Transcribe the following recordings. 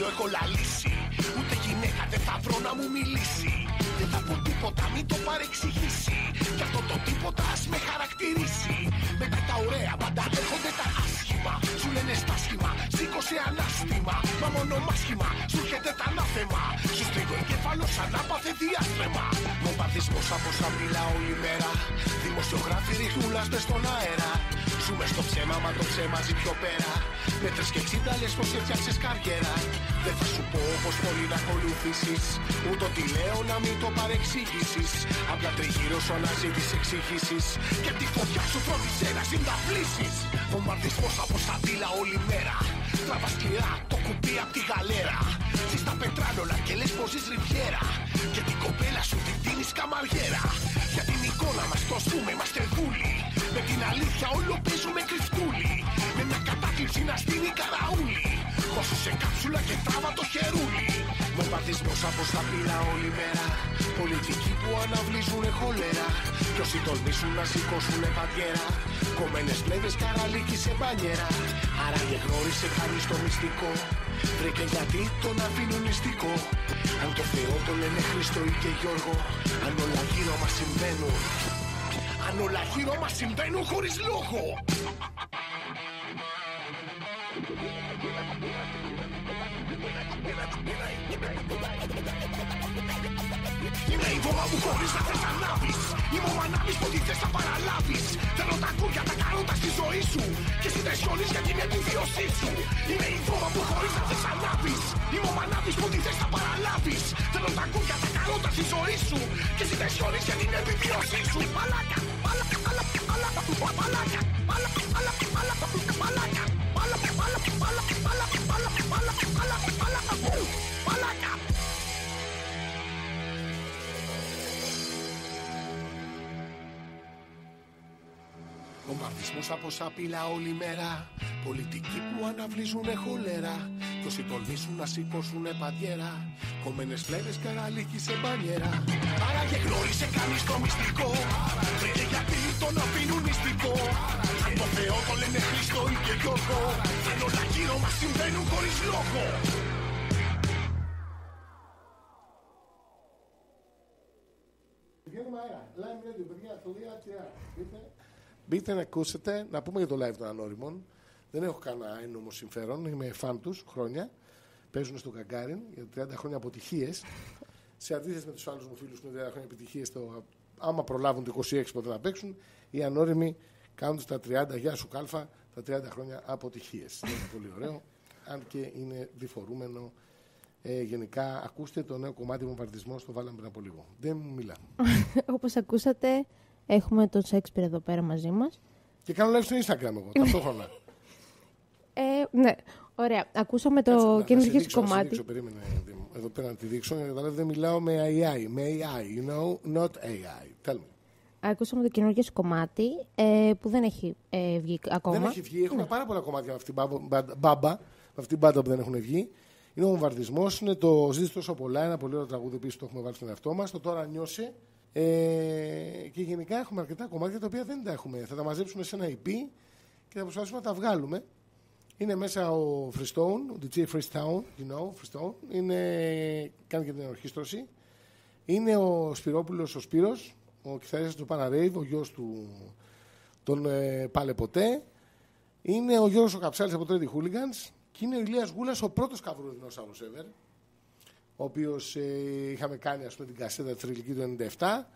δύο έχω λαλήσει. Ούτε γυναίκα δεν θα βρω να μου μιλήσει. Δεν θα πω τίποτα, μην το παρεξηγήσει. Κι αυτό το τίποτα ας με χαρακτηρίσει. Μετά τα ωραία πάντα έρχονται τα άσχημα. Σου λένε στάσχημα, σήκωσε ανάστημα. Μα μόνο μάσχημα, σου έρχεται τα ανάθεμα. Σου στρίγω εγκέφαλο σαν άπαθε διάστρεμα. Βομβαρδισμός από σαν μιλά όλη μέρα. Δημοσιογράφοι ρίχνουν λάστες στον αέρα. Ζούμε στο ψέμα, μα το ψέμα ζει πιο πέρα. Με 3 και 60 λες πως έφτιαξες καριέρα. Δεν θα σου πω πως μπορεί να ακολουθήσεις. Ούτε ότι λέω να μην το παρεξηγήσεις. Απλά τριγύρω σου αναζήτης εξηγήσεις. Και τη φωτιά σου φρόντισε να συνταυλίσεις. Βομβαρδισμός από σαντίλα όλη μέρα. Τραβά σκληρά το κουμπί απ' τη γαλέρα. Ζεις τα πετράλωνα και λες πως ζεις ριβιέρα. Και την κοπέλα σου την τίνεις καμαριέρα. Για την εικόνα μας το σπούμε, είμαστε δούλοι. Με την αλήθεια όλο παίζουμε κρυφτούλι. Με μια κατάκλυψη να στείνει καραούλι. Χώσου σε κάψουλα και τράβα το χερούλι. Βομβαρδισμός από σαπίλα όλη μέρα. Πολιτικοί που αναβλύζουνε χολέρα. Κι όσοι τολμήσουν να σηκώσουνε παντιέρα. Κομμένες πλέδες καραλίκη σε μπανιέρα. Άραγε γνώρισε κανείς το μυστικό. Βρήκε γιατί τον αφήνουν μυστικό. Αν το Θεό το λένε Χριστό ή και Γιώργο. Αν όλα γύρω μας συμβαίνουν. Αν όλα γύρω μας συμβαίνουν χωρίς λόγο. Είμαι η βόμβα που χωρίς να θες ανάβεις. Είμαι ο μανάβης που ό,τι θες θα παραλάβεις. Θέλω τα κούρια, τα καρότα στη ζωή σου. Και εσύ δεν σιώνεις για την επιβίωσή σου. Είμαι η βόμβα που χωρίς να θες ανάβεις. Είμαι ο μανάβης που ό,τι θες θα παραλάβεις. Θέλω τα κούρια, τα καρότα στη ζωή σου. Και εσύ δεν σιώνεις για την επιβίωσή σου. Μαλάκα, μαλάκα, μαλάκα, μαλάκα, μαλάκα, μαλάκα, μαλάκα, μαλάκα, μαλάκα, μαλάκα, μαλάκα, μαλάκα, μαλάκα, μαλάκα, μαλάκα. Βομβαρδισμός από σαπίλα όλη μέρα. Πολιτικοί που αναβλύζουνε χολέρα. Κι όσοι τολμήσουν να σηκώσουνε παντιέρα. Κομμένες πλέδες καραλίκη σε μπανιέρα. Άραγε γνώρισε κανείς το μυστικό. Βρήκε γιατί τον αφήνουν μυστικό. Αν το Θεό το λένε Χριστό ή και Γιώργο. Αν όλα γύρω μας συμβαίνουν χωρίς λόγο. Βγαίνουμε αέρα. Live Radio, παιδιά, το μπείτε να ακούσετε, να πούμε για το live των Ανώριμων. Δεν έχω κανένα έννομο συμφέρον, είμαι φαν τους χρόνια. Παίζουν στο Γκαγκάριν για 30 χρόνια αποτυχίες. Σε αντίθεση με τους άλλους μου φίλους που είναι 30 χρόνια επιτυχίες, άμα προλάβουν το 26 ποτέ να παίξουν, οι Ανώριμοι κάνουν τα 30, γεια σου Κάλφα, τα 30 χρόνια αποτυχίες. Είναι πολύ ωραίο, αν και είναι διφορούμενο. Γενικά, ακούστε το νέο κομμάτι Βομβαρδισμός, το βάλαμε πριν από λίγο. Δεν μου μιλά. Όπως ακούσατε, έχουμε τον Σέξπιρ εδώ πέρα μαζί μας. Και κάνω live στο Instagram εγώ, ταυτόχρονα. Ναι, ωραία. Ακούσαμε το καινούργιο κομμάτι. Περίμενε εδώ πέρα να τη δείξω. Δηλαδή δεν μιλάω με AI. Με AI, you know, not AI. Tell me. Ακούσαμε το καινούργιο κομμάτι που δεν έχει βγει ακόμα. Δεν έχει βγει. Έχουμε πάρα πολλά κομμάτια με αυτήν την μπάντα που δεν έχουν βγει. Είναι ο Βομβαρδισμός, είναι το Ζήτησε τόσο πολλά, ένα πολύ ωραίο τραγούδι επίσης το έχουμε βάλει στον εαυτό μας. Το Τώρα Νιώσε. Και γενικά έχουμε αρκετά κομμάτια τα οποία δεν τα έχουμε. Θα τα μαζέψουμε σε ένα EP και θα προσπαθήσουμε να τα βγάλουμε. Είναι μέσα ο Freestone, ο DJ Freestone, you know, Freestone. Κάνει και την ενορχήστρωση. Είναι ο Σπυρόπουλος, ο Σπύρος, ο κιθαρίστας του Παναρέιβ, ο γιος του τον Πάλε Ποτέ. Είναι ο Γιώργος ο Καψάλης από το Ready Hooligans. Και είναι ο Ηλίας Γούλας, ο πρώτος καβουροδινόσαυρος ever, ο οποίος είχαμε κάνει ας πούμε, την κασέτα της Θρυλική του 1997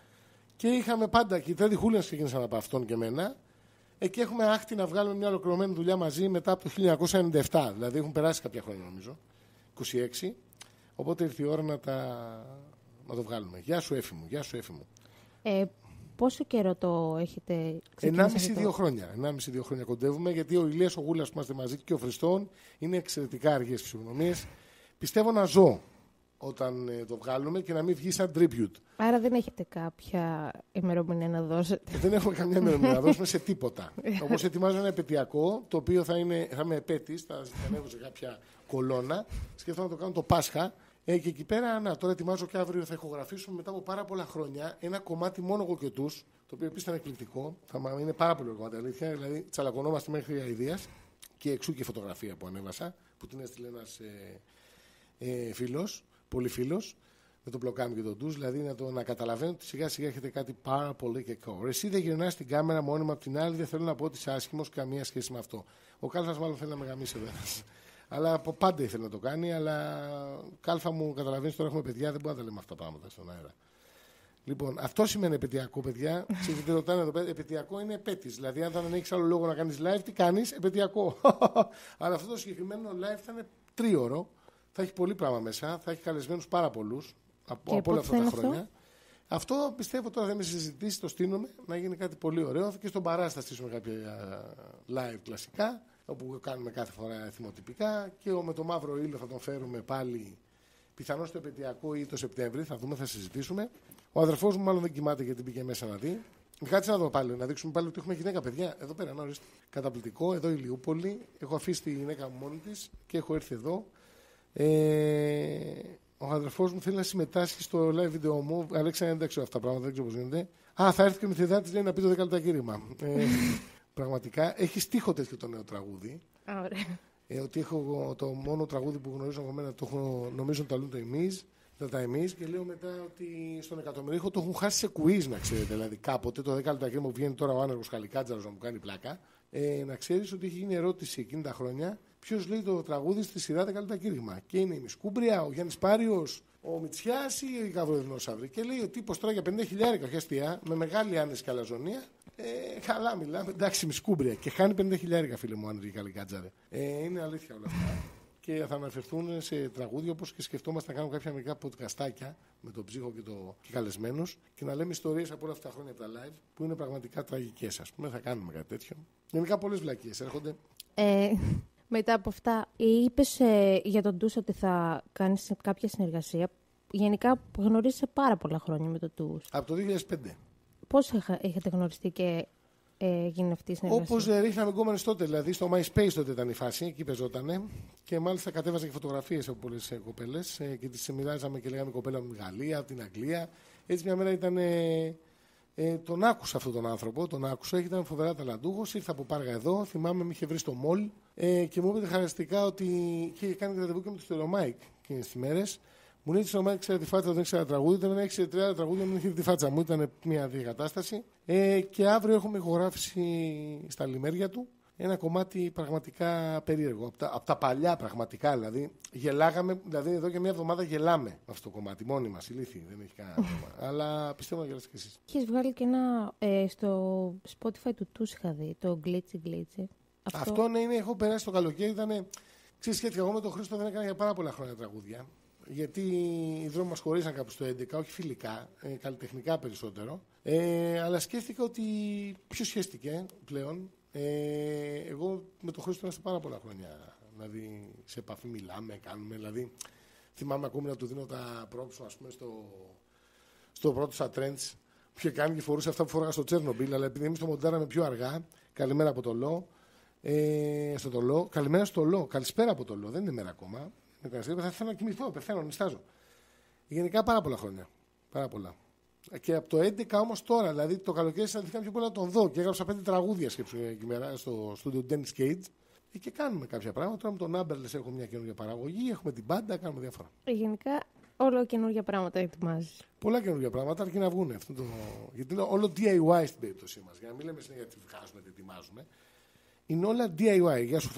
και είχαμε πάντα και οι Ready Hooligans ξεκίνησαν από αυτόν και εμένα και έχουμε άχτη να βγάλουμε μια ολοκληρωμένη δουλειά μαζί μετά από το 1997, δηλαδή έχουν περάσει κάποια χρόνια νομίζω, 26, οπότε ήρθε η ώρα να το βγάλουμε. Γεια σου Έφη μου, γεια σου Έφη μου. Πόσο καιρό το έχετε ξεκινήσει? 1,5-2 χρόνια. 1,5-2 χρόνια κοντεύουμε, γιατί ο Ηλίας ο Γούλας που είμαστε μαζί και ο Φριστόν είναι εξαιρετικά αργές φυσιογνωμίες. Πιστεύω να ζω όταν το βγάλουμε και να μην βγει σαν tribute. Άρα δεν έχετε κάποια ημερομηνία να δώσετε? Δεν έχουμε καμιά ημερομηνία να δώσουμε σε τίποτα. Όπως ετοιμάζω ένα επαιτειακό, το οποίο θα είμαι επέτης, θα ανέβω σε κάποια κολόνα. Σκέφτομαι να το κάνω το Πάσχα. Και εκεί πέρα, τώρα ετοιμάζω και αύριο θα ηχογραφήσουμε μετά από πάρα πολλά χρόνια ένα κομμάτι μόνο εγώ και τους, το οποίο επίσης ήταν εκπληκτικό. Είναι πάρα πολύ ωραίο κομμάτι, αλήθεια. Δηλαδή, τσαλακωνόμαστε μέχρι αηδίας και εξού και η φωτογραφία που ανέβασα, που την έστειλε ένας φίλος, πολύ φίλος, με το πλοκάμι και το ντους, δηλαδή να καταλαβαίνω ότι σιγά σιγά έχετε κάτι πάρα πολύ κακό. Εσύ δεν γυρνάς στην κάμερα μόνιμα απ' την άλλη, δεν θέλω να πω ότι είσαι άσχημος, καμία σχέση με αυτό. Ο Κάλφας μάλλον θέλει να με γαμίσει εδώ. Αλλά από πάντα ήθελε να το κάνει, αλλά Κάλφα μου, καταλαβαίνεις, τώρα έχουμε παιδιά, δεν μπορούμε να τα λέμε αυτά τα πράγματα στον αέρα. Λοιπόν, αυτό σημαίνει επαιτειακό, παιδιά. Ξέρετε, ρωτάνε εδώ πέρα, επαιτειακό είναι επέτης. Δηλαδή, αν δεν έχεις άλλο λόγο να κάνεις live, τι κάνεις, επαιτειακό. Αλλά αυτό το συγκεκριμένο live θα είναι 3ωρο. Θα έχει πολύ πράγμα μέσα, θα έχει καλεσμένους πάρα πολλούς από όλα αυτά τα χρόνια. Αυτό πιστεύω τώρα δεν με συζητήσει, το στείνομαι να γίνει κάτι πολύ ωραίο. Και στον Παρά θα στήσουμε κάποια live κλασικά, όπου κάνουμε κάθε φορά θυμοτυπικά. Και με το Μαύρο Ήλιο θα τον φέρουμε πάλι, πιθανώς το επαιτειακό ή το Σεπτέμβρη. Θα δούμε, θα συζητήσουμε. Ο αδερφός μου μάλλον δεν κοιμάται γιατί μπήκε μέσα να δει. Κάτσε να δω πάλι, να δείξουμε πάλι ότι έχουμε γυναίκα, παιδιά. Εδώ πέρα, να ορίστε. Καταπληκτικό, εδώ η Λιούπολη. Έχω αφήσει τη γυναίκα μου μόνη της και έχω έρθει εδώ. Ο αδερφός μου θέλει να συμμετάσχει στο live βίντεο μου. Αλέξανδρα, δεν ξέρω αυτά τα πράγματα, δεν ξέρω πώς γίνεται. Θα έρθει και με τη δάτη, λέει, να πει το 10 λεπτά κήρυγμα. Πραγματικά έχει στίχο τέτοιο το νέο τραγούδι. Ότι έχω το μόνο τραγούδι που γνωρίζω από μένα, το έχω, νομίζω το αλλού το εμείς. Τα εμείς, και λέω μετά ότι στον εκατομμυρίχο το έχουν χάσει σε quiz, να ξέρετε. Δηλαδή κάποτε το 10 λεπτά κήρυγμα που βγαίνει τώρα ο άνεργος Χαλικάτζαρος να μου κάνει πλάκα. Να ξέρεις ότι έχει γίνει ερώτηση εκείνη τα χρόνια. Ποιος λέει το τραγούδι στη σειρά 10 λεπτά κήρυγμα. Και είναι η Μισκούμπρια, ο Γιάννης Πάριος, ο Μητσιάς ή οι Γαβροδινόσαυροι. Και λέει ο τύπος τώρα για 50.000, όχι αστεία, με μεγάλη άνεση και αλαζονία. Καλά μιλάμε, εντάξει, Μισκούμπρια. Και χάνει 50.000, φίλε μου, άνεργοι Χαλικάτζαρε. Είναι αλήθεια όλα αυτά. Και θα αναφερθούν σε τραγούδια, όπως και σκεφτόμαστε να κάνουμε κάποια μερικά podcastάκια με τον Ψύχο και καλεσμένους και να λέμε ιστορίες από όλα αυτά τα χρόνια από τα live που είναι πραγματικά τραγικές, ας πούμε. Θα κάνουμε κάτι τέτοιο. Γενικά πολλές βλακίες έρχονται. Μετά από αυτά, είπες για τον Ντους ότι θα κάνεις κάποια συνεργασία. Γενικά γνωρίζεσαι πάρα πολλά χρόνια με τον Ντους. Από το 2005. Πώς είχατε γνωριστεί και γίνει αυτή η συνεργασία? Όπως ρίχναμε γκόμενες τότε, δηλαδή στο MySpace τότε ήταν η φάση, εκεί πεζότανε. Και μάλιστα κατέβαζα και φωτογραφίες από πολλές κοπέλες και τις μοιράζαμε και λέγαμε κοπέλα από την Γαλλία, από την Αγγλία. Έτσι μια μέρα ήταν. Τον άκουσα αυτόν τον άνθρωπο, τον άκουσα, ήταν φοβερά ταλαντούχος. Ήρθα από Πάργα εδώ, θυμάμαι, με είχε βρει στο μολ και μου είπε χαρακτηριστικά ότι είχε κάνει ραντεβού και με το Στελομάικ εκείνες τις μέρες. Μου λέει: Στελομάικ, ξέρει τη φάτσα, δεν ήξερα τραγούδι, δεν ήξερε 30 τραγούδια, δεν είχε τη φάτσα μου. Ήταν μια διακατάσταση. Και αύριο έχουμε ηχογράφηση στα λιμέρια του. Ένα κομμάτι πραγματικά περίεργο. Από τα παλιά πραγματικά, δηλαδή. Γελάγαμε, δηλαδή εδώ και μια εβδομάδα γελάμε με αυτό το κομμάτι. Μόνοι μας, ηλίθιοι, δεν έχει κανένα θέμα. Αλλά πιστεύω να γελάσετε κι εσείς. Έχεις βγάλει και ένα στο Spotify του Τους είχα δει, το Glitchy. Αυτό ναι, έχω περάσει το καλοκαίρι. Ξέρεις, σχετικά εγώ με τον Χρήστο δεν έκανα για πάρα πολλά χρόνια τραγούδια. Γιατί οι δρόμοι μας χωρίσαν κάπου στο 11, όχι φιλικά, καλλιτεχνικά περισσότερο. Αλλά σκέφτηκα ότι ποιος σχέστηκε πλέον. Εγώ με τον Χρήστο είμαστε πάρα πολλά χρόνια. Δηλαδή σε επαφή μιλάμε, κάνουμε. Δηλαδή θυμάμαι ακόμη να του δίνω τα πρόψω, ας πούμε, στο πρώτο στα trends που είχε κάνει και φορούσε αυτά που φόραγα στο Τσέρνομπιλ. Αλλά επειδή εμείς το μοντάραμε πιο αργά, καλημέρα από το ΛΟ. Στο Τολό, καλημέρα στο ΛΟ, καλησπέρα από το ΛΟ, δεν είναι μέρα ακόμα. Θα θέλω να κοιμηθώ, πεθαίνω, νηστάζω. Γενικά πάρα πολλά χρόνια. Πάρα πολλά. Και από το 11 όμως τώρα, δηλαδή το καλοκαίρι συναντηθήκαμε πιο πολύ να τον δω και έγραψα 5 τραγούδια σκέψου εκεί μέρα στο στούντιο Dennis Cage και κάνουμε κάποια πράγματα. Τώρα με τον Άμπερλες έχουμε μια καινούργια παραγωγή, έχουμε την μπάντα, κάνουμε διάφορα. Γενικά όλο καινούργια πράγματα ετοιμάζεις. Πολλά καινούργια πράγματα, αρκεί να βγουν. Γιατί είναι όλο DIY στην περίπτωσή μας. Για να μην λέμε συνέχεια τι βγάζουμε, τι ετοιμάζουμε. Είναι όλα DIY. Γεια σου,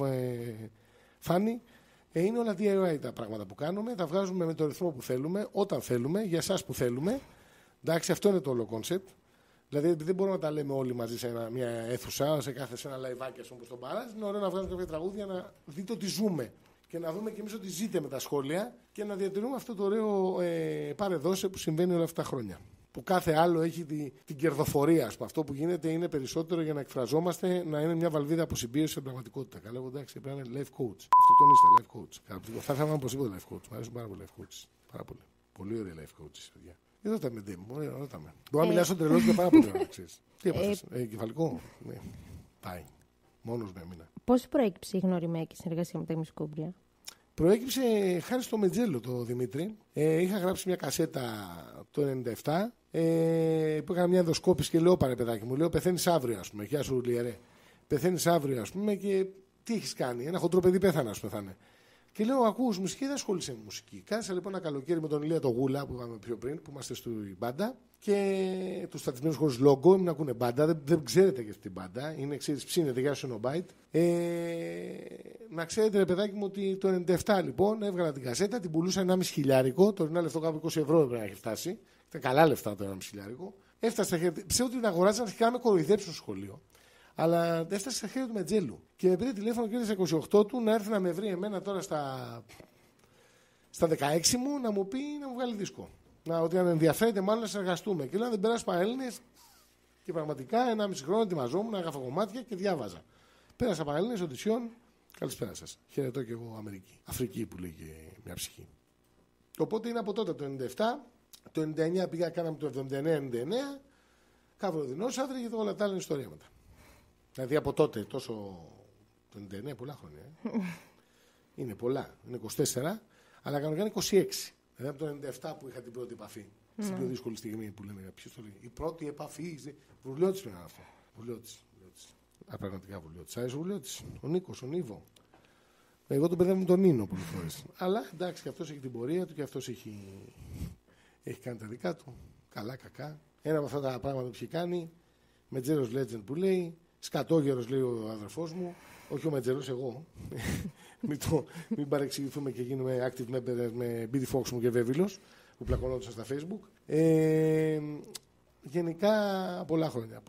Φάνη. Είναι όλα DIY τα πράγματα που κάνουμε. Τα βγάζουμε με το ρυθμό που θέλουμε, όταν θέλουμε, για εσάς που θέλουμε. Εντάξει, αυτό είναι το όλο κόνσεπτ. Δηλαδή, δεν μπορούμε να τα λέμε όλοι μαζί σε μια αίθουσα, σε ένα λαϊβάκι, ας πούμε, στον Παράζ. Είναι ωραίο να βγάζουμε κάποια τραγούδια, να δείτε ότι ζούμε. Και να δούμε κι εμείς ότι ζείτε με τα σχόλια και να διατηρούμε αυτό το ωραίο πάρε-δώσε που συμβαίνει όλα αυτά τα χρόνια. Που κάθε άλλο έχει την κερδοφορία, ας πούμε. Αυτό που γίνεται είναι περισσότερο για να εκφραζόμαστε, να είναι μια βαλβίδα αποσυμπίωση στην πραγματικότητα. Καλά, εγώ εντάξει, πρέπει να είναι life coach. Αυτοκτονίστε, life coach. Θα ήθελα να είμαι οπωσδήποτε life coach. Μου αρέσουν πάρα πολύ life coach. Πάρα πολύ. Πολύ ωραία life coach, παιδιά. Ρώτα με, Ντέμ, ωραία, ρώτα με. Μπορώ να μιλάω στο τρελό και πάρα πολύ ωραία, ξέρεις. Τι έπαθες, κεφαλικό. Ναι. Πάει. Μόνος με έμεινα. Πώς προέκυψε η γνωριμιακή συνεργασία με τα Μισκούμπρια? Προέκυψε χάρη στο Μετζέλο το Δημήτρη. Είχα γράψει μια κασέτα το 1997 που έκανα μια ενδοσκόπηση και λέω: Πάρε παιδάκι μου, λέω πεθαίνεις αύριο, ας πούμε. Γεια σου, Λιερέ. Πεθαίνεις αύριο, ας πούμε, και τι έχεις κάνει? Ένα χοντρό παιδί πέθανε, ας πούμε, θα είναι. Και λέω: ακούς μουσική, δεν ασχολείσαι με μουσική. Κάθισα λοιπόν ένα καλοκαίρι με τον Ηλία το Γούλα που είπαμε πιο πριν, που είμαστε στην μπάντα. Και τους στατισμένους χωρίς λόγκο, μην ακούνε μπάντα, δεν ξέρετε και αυτή την μπάντα. Είναι, ξέρεις, ψήνεται για Σονόμπάιτ. Να ξέρετε, ρε παιδάκι μου, ότι το 97 λοιπόν έβγαλα την κασέτα, την πουλούσα 1,5 χιλιάρικο. Το ένα λεφτό κάπου 20 ευρώ έπρεπε να έχει φτάσει. Ήταν καλά λεφτά το 1,5 χιλιάρικο. Έφτασε στα χέρια. Ξέρω ότι την αγοράζαν αρχικά με κοροϊδέψουν στο σχολείο. Αλλά έφτασε στα χέρια του Μετζέλου. Και με πήρε τηλέφωνο και στα 28 του να έρθει να με βρει εμένα τώρα στα 16 μου να μου πει να μου βγάλει δίσκο. Ότι αν ενδιαφέρεται, μάλλον να συνεργαστούμε. Και λέω: αν δεν περάσω Πανελλήνιες, και πραγματικά 1,5 χρόνο ετοιμαζόμουν, έγραφα κομμάτια και διάβαζα. Πέρασα Πανελλήνιες, οντισιόν, καλησπέρα σας. Χαιρετώ και εγώ Αμερική. Αφρική που λέγει μια ψυχή. Οπότε είναι από τότε το 97, το 99 πήγα, κάναμε το 79-99, Καβροδινόσαυρη και όλα τα άλλα είναι ιστορία μετά. Δηλαδή από τότε τόσο. Το 99 πολλά χρόνια. Είναι πολλά, είναι 24, αλλά κανονικά είναι 26. Δηλαδή από το 97 που είχα την πρώτη επαφή. Στην πιο δύσκολη στιγμή που λένε ποιος το λέει. Η πρώτη επαφή. Βουλιώτης πήραν αυτό. Βουλιώτης. Πραγματικά Βουλιώτης. Άρεσε ο Βουλιώτης. Ο Νίκος, ο Νίβο. Εγώ τον παιδεύω με τον Νίνο πολλές φορές. Αλλά εντάξει, και αυτός έχει την πορεία του και αυτός έχει κάνει τα δικά του. Καλά, κακά. Ένα από αυτά τα πράγματα που έχει κάνει. Μετζέρος Legend που λέει. Σκατόγερος λέει ο αδερφός μου. Όχι ο Μετζέρος, εγώ. Μην παρεξηγηθούμε και γίνουμε active member με BD Fox μου και Βέβυλος που πλακωνόντουσαν στα Facebook. Γενικά πολλά χρόνια.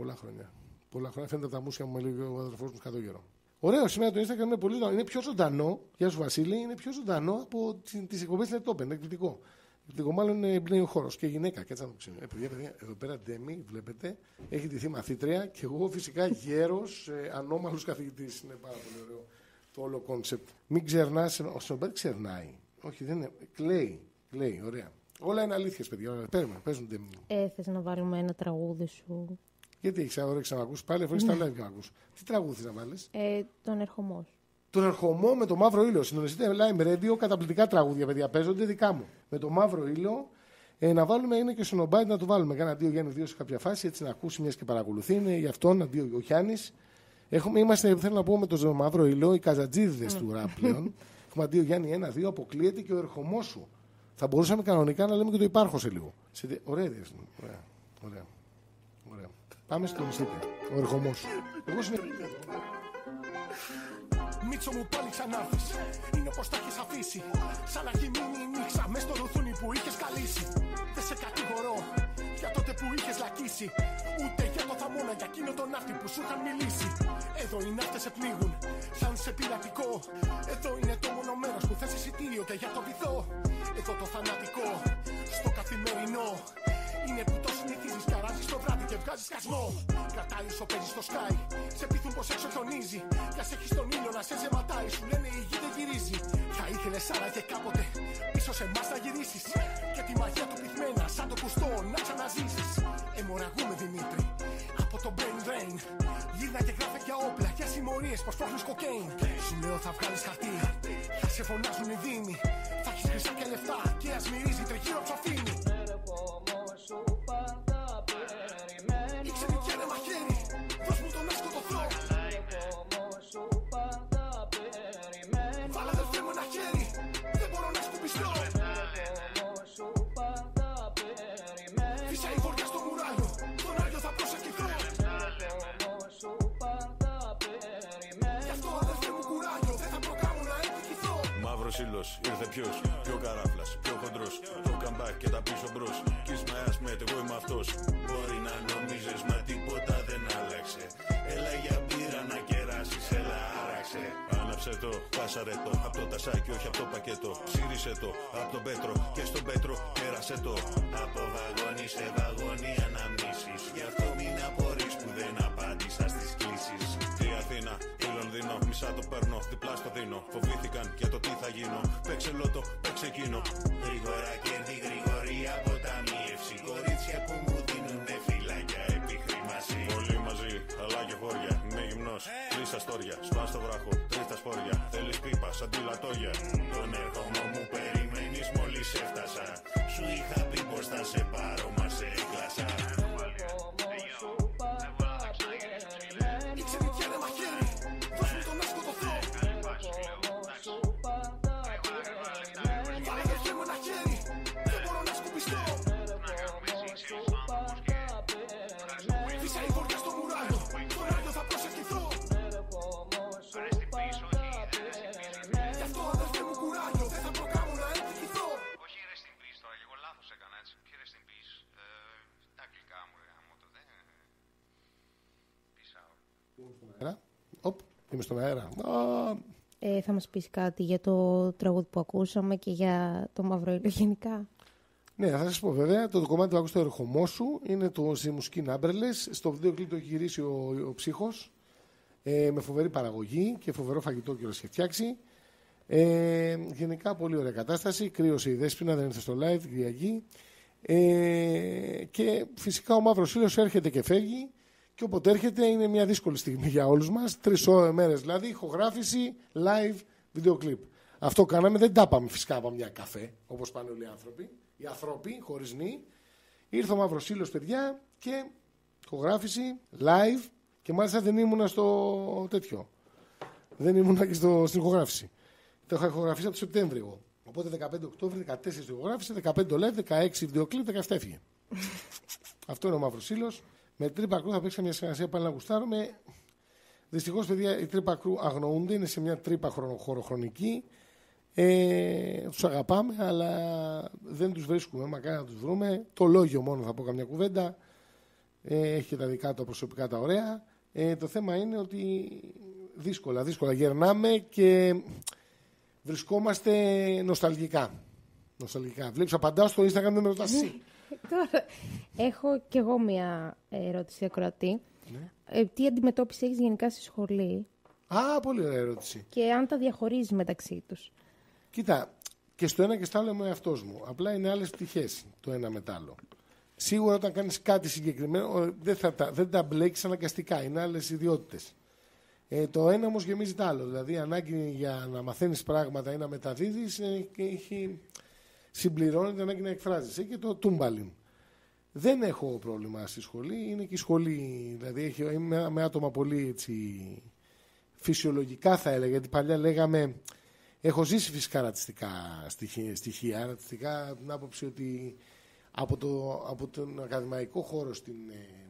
Φαίνεται από τα μουσια μου με λέει ο αδερφός μου Σκατόγερο. Ωραίο, σήμερα το Instagram είναι πολύ. Είναι πιο ζωντανό. Γεια σου Βασίλη, είναι πιο ζωντανό από τις εκπομπές είναι top. Είναι εκπληκτικό. Εκπληκτικό, μάλλον είναι ο χώρος και γυναίκα. Και έτσι να το ξέρω. Παιδιά, εδώ πέρα Ντέμι, βλέπετε, έχει ντυθεί μαθήτρια και εγώ φυσικά γέρος, ανώμαλος καθηγητής. Είναι πάρα πολύ ωραίο το όλο κόνσεπτ. Μην ξερνάς. Ο Σομπέρ ξερνάει. Όχι, δεν είναι. Κλαίει, ωραία. Όλα είναι αλήθειες, παιδιά. Παίζουν Ντέμι. Θες να βάλουμε ένα τραγούδι σου? Γιατί έχεις όρεξη να ακούς πάλι, αφού έχεις τα live και να ακούς. Τι τραγούδι θες να βάλεις? Τον Ερχομό. Τον Ερχομό με το Μαύρο Ήλιο. Συντονιστείτε live radio, καταπληκτικά τραγούδια, παιδιά. Παίζονται δικά μου. Με το Μαύρο Ήλιο. Να βάλουμε, είναι και στον Ομπάιτ να το βάλουμε. Κάνα αντίο Γιάννη 2 σε κάποια φάση, έτσι να ακούσει μια και παρακολουθεί. Είναι γι' αυτόν, αντίο ο Γιάννης. Είμαστε, θέλω να πω, με το Μαύρο Ήλιο, οι καζατζίδες του ραπ πλέον. Έχουμε αντίο Γιάννη 1-2, αποκλείεται και ο Ερχομό σου. Θα μπορούσαμε κανονικά να λέμε και το υπάρχω σε λίγο. Ωραία. Πάμε στο νησί. Ο Ερχομός. Εγώ Μίτσο μου πάλι ξανάρθεις. Είναι πως τα έχεις αφήσει. Σαν να έχει μείνει η νύχσα μες στο ρουθούνι που είχες καλήσει. Δεν σε κατηγορώ για τότε που είχες λακίσει. Ούτε για το θαμώνα για εκείνο τον ναύτη που σου είχαν μιλήσει. Εδώ οι ναύτες σε πνίγουν σαν σε πειρατικό. Εδώ είναι το μόνο μέρος που θες εισιτήριο και για το βυθό. Εδώ το θανατικό στο καθημερινό. Είναι που το συνηθίζεις και αράζεις το βράδυ και βγάζεις σκασμό. Κρατάει όσο παίζεις στο sky. Σε πείθουν πως έξω χιονίζει. Κι ας έχεις τον ήλιο να σε ζεματάει. Σου λένε η γη δεν γυρίζει. Θα ήθελες άραγε κάποτε πίσω σε εμάς να γυρίσεις. Και τη μαγεία του πυθμένα σαν το κουστό να ξαναζήσεις. Αιμορραγούμε Δημήτρη από το brain drain. Γύρνα και γράφε για όπλα, για συμμορίες πως πρόχνεις κοκαίν. Σου λέω θα βγάλεις χαρτί. Θα σε φωνάζουν οι δήμοι. Θα έχεις χρυσά και λεφτά και ας μυρίζει τριγύρω ψοφίνι. Ήξερε κι ένα μαχαίρι. Δώσ' μου τον να σκοτωθώ. Βάλε αδερφέ μου ένα χέρι. Δεν μπορώ να σκουπιστώ. Φύσα η βοριά στο μουράλιο. Τον Άγιο θα προσευχηθώ. Γι' αυτό αδερφέ μου κουράγιο. Δεν θα προκάμω να εκδικηθώ. Μαύρος ήλιος, ήρθε ποιος? Πιο καράφλας, πιο χοντρός. Το comeback και τα πίσω μπρος. Kiss my ass mate, εγώ είμαι αυτός. Μπορεί να νομίζεις μα τίποτα δεν άλλαξε. Έλα για μπύρα να κεράσεις, έλα άραξε. Άναψε το, πάσαρε το. Απ' το τασάκι, όχι απ' το πακέτο. Ψήρισε το, απ' τον Πέτρο. Και στον Πέτρο, κέρασε το. Από βαγόνι σε βαγόνι αναμνήσεις. Γι' αυτό μην απορείς που δεν απάντησα στις κλήσεις. Η Αθήνα, η Λονδίνο, μισά το παίρνω, διπλά στο δίνω. Φοβήθηκαν για το τι θα γίνω. Παίξε λότο, παίξε εκείνο. Γρήγορα κέρδη, γρήγορη αποταμίευση. Κορίτσια που μου δίνουνε φυλάκια επιχρήμαση. Όλοι μαζί, αλλά και χώρια. Είμαι γυμνός, κλείσα στόρια. Σπά στο βράχο, τρίχτα σπόρια. Θέλεις πίπα, σαν τη λατόγια. Τον Ερχομό μου περιμένεις μόλις έφτασα. Σου είχα πει πως θα σε πάρω, μα σε έκλασα. Ήξερε κι ένα μαχαίρι. Δώσ' μου τον να σκοτωθώ. Είμαι στον αέρα. Θα μας πεις κάτι για το τραγούδι που ακούσαμε και για το Μαύρο Ήλιο γενικά? Ναι, θα σας πω βέβαια. Το κομμάτι που άκουσα, το ερχομό σου, είναι στη μουσική Numberless. Στο βίντεο κλιπ το έχει γυρίσει ο Ψύχος. Με φοβερή παραγωγή και φοβερό φαγητό και έχει φτιάξει. Γενικά πολύ ωραία κατάσταση. Κρύωσε η Δέσποινα, δεν ήρθε στο live την Κυριακή. Και φυσικά ο Μαύρος Ήλιος έρχεται και φεύγει. Και όποτε έρχεται είναι μια δύσκολη στιγμή για όλους μας. 3 μέρες δηλαδή, ηχογράφηση, live, βίντεο κλιπ. Αυτό κάναμε, δεν τα πάμε φυσικά από μια καφέ, όπως πάνε όλοι οι άνθρωποι. Οι άνθρωποι, χωρίς νη. Ήρθε ο Μαύρος Ήλιος, παιδιά, και ηχογράφηση, live. Και μάλιστα δεν ήμουνα στο τέτοιο. Δεν ήμουνα και στην ηχογράφηση. Το είχα ηχογραφήσει από το Σεπτέμβριο. Οπότε 15 Οκτώβρη, 14 ηχογράφηση, 15 live, 16 βιντεοκλίπ, 17 έφυγε. Αυτό είναι ο Μαύρος Ήλιος. Με Τρύπα Κρού θα παίξει μια συνεργασία πάλι να γουστάρουμε. Δυστυχώς, παιδιά, οι Τρύπα Κρού αγνοούνται. Είναι σε μια τρύπα χωροχρονική. Τους αγαπάμε, αλλά δεν τους βρίσκουμε. Μακάρι να τους βρούμε. Το λόγιο μόνο θα πω καμιά κουβέντα. Έχει και τα δικά του προσωπικά τα ωραία. Το θέμα είναι ότι δύσκολα γερνάμε και βρισκόμαστε νοσταλγικά. Βλέπεις, απαντάω στο Instagram, δεν με ρωτάς εσύ. Τώρα, έχω κι εγώ μια ερώτηση ακροατή. Ναι. Τι αντιμετώπιση έχεις γενικά στη σχολή? Πολύ ωραία ερώτηση. Και αν τα διαχωρίζεις μεταξύ τους? Κοίτα, και στο ένα και στο άλλο είμαι εαυτός μου. Απλά είναι άλλες πτυχές το ένα με το άλλο. Σίγουρα όταν κάνεις κάτι συγκεκριμένο δεν τα μπλέκεις αναγκαστικά. Είναι άλλες ιδιότητες. Το ένα όμως γεμίζει το άλλο. Δηλαδή η ανάγκη για να μαθαίνεις πράγματα ή να μεταδίδεις συμπληρώνει την ανάγκη να εκφράζεσαι. Και το τούμπαλιν. Δεν έχω πρόβλημα στη σχολή. Είναι και η σχολή. Δηλαδή είμαι με άτομα πολύ έτσι, φυσιολογικά θα έλεγα. Γιατί παλιά λέγαμε. Έχω ζήσει φυσικά ρατσιστικά στοιχεία. Ρατσιστικά την άποψη ότι από τον ακαδημαϊκό χώρο στην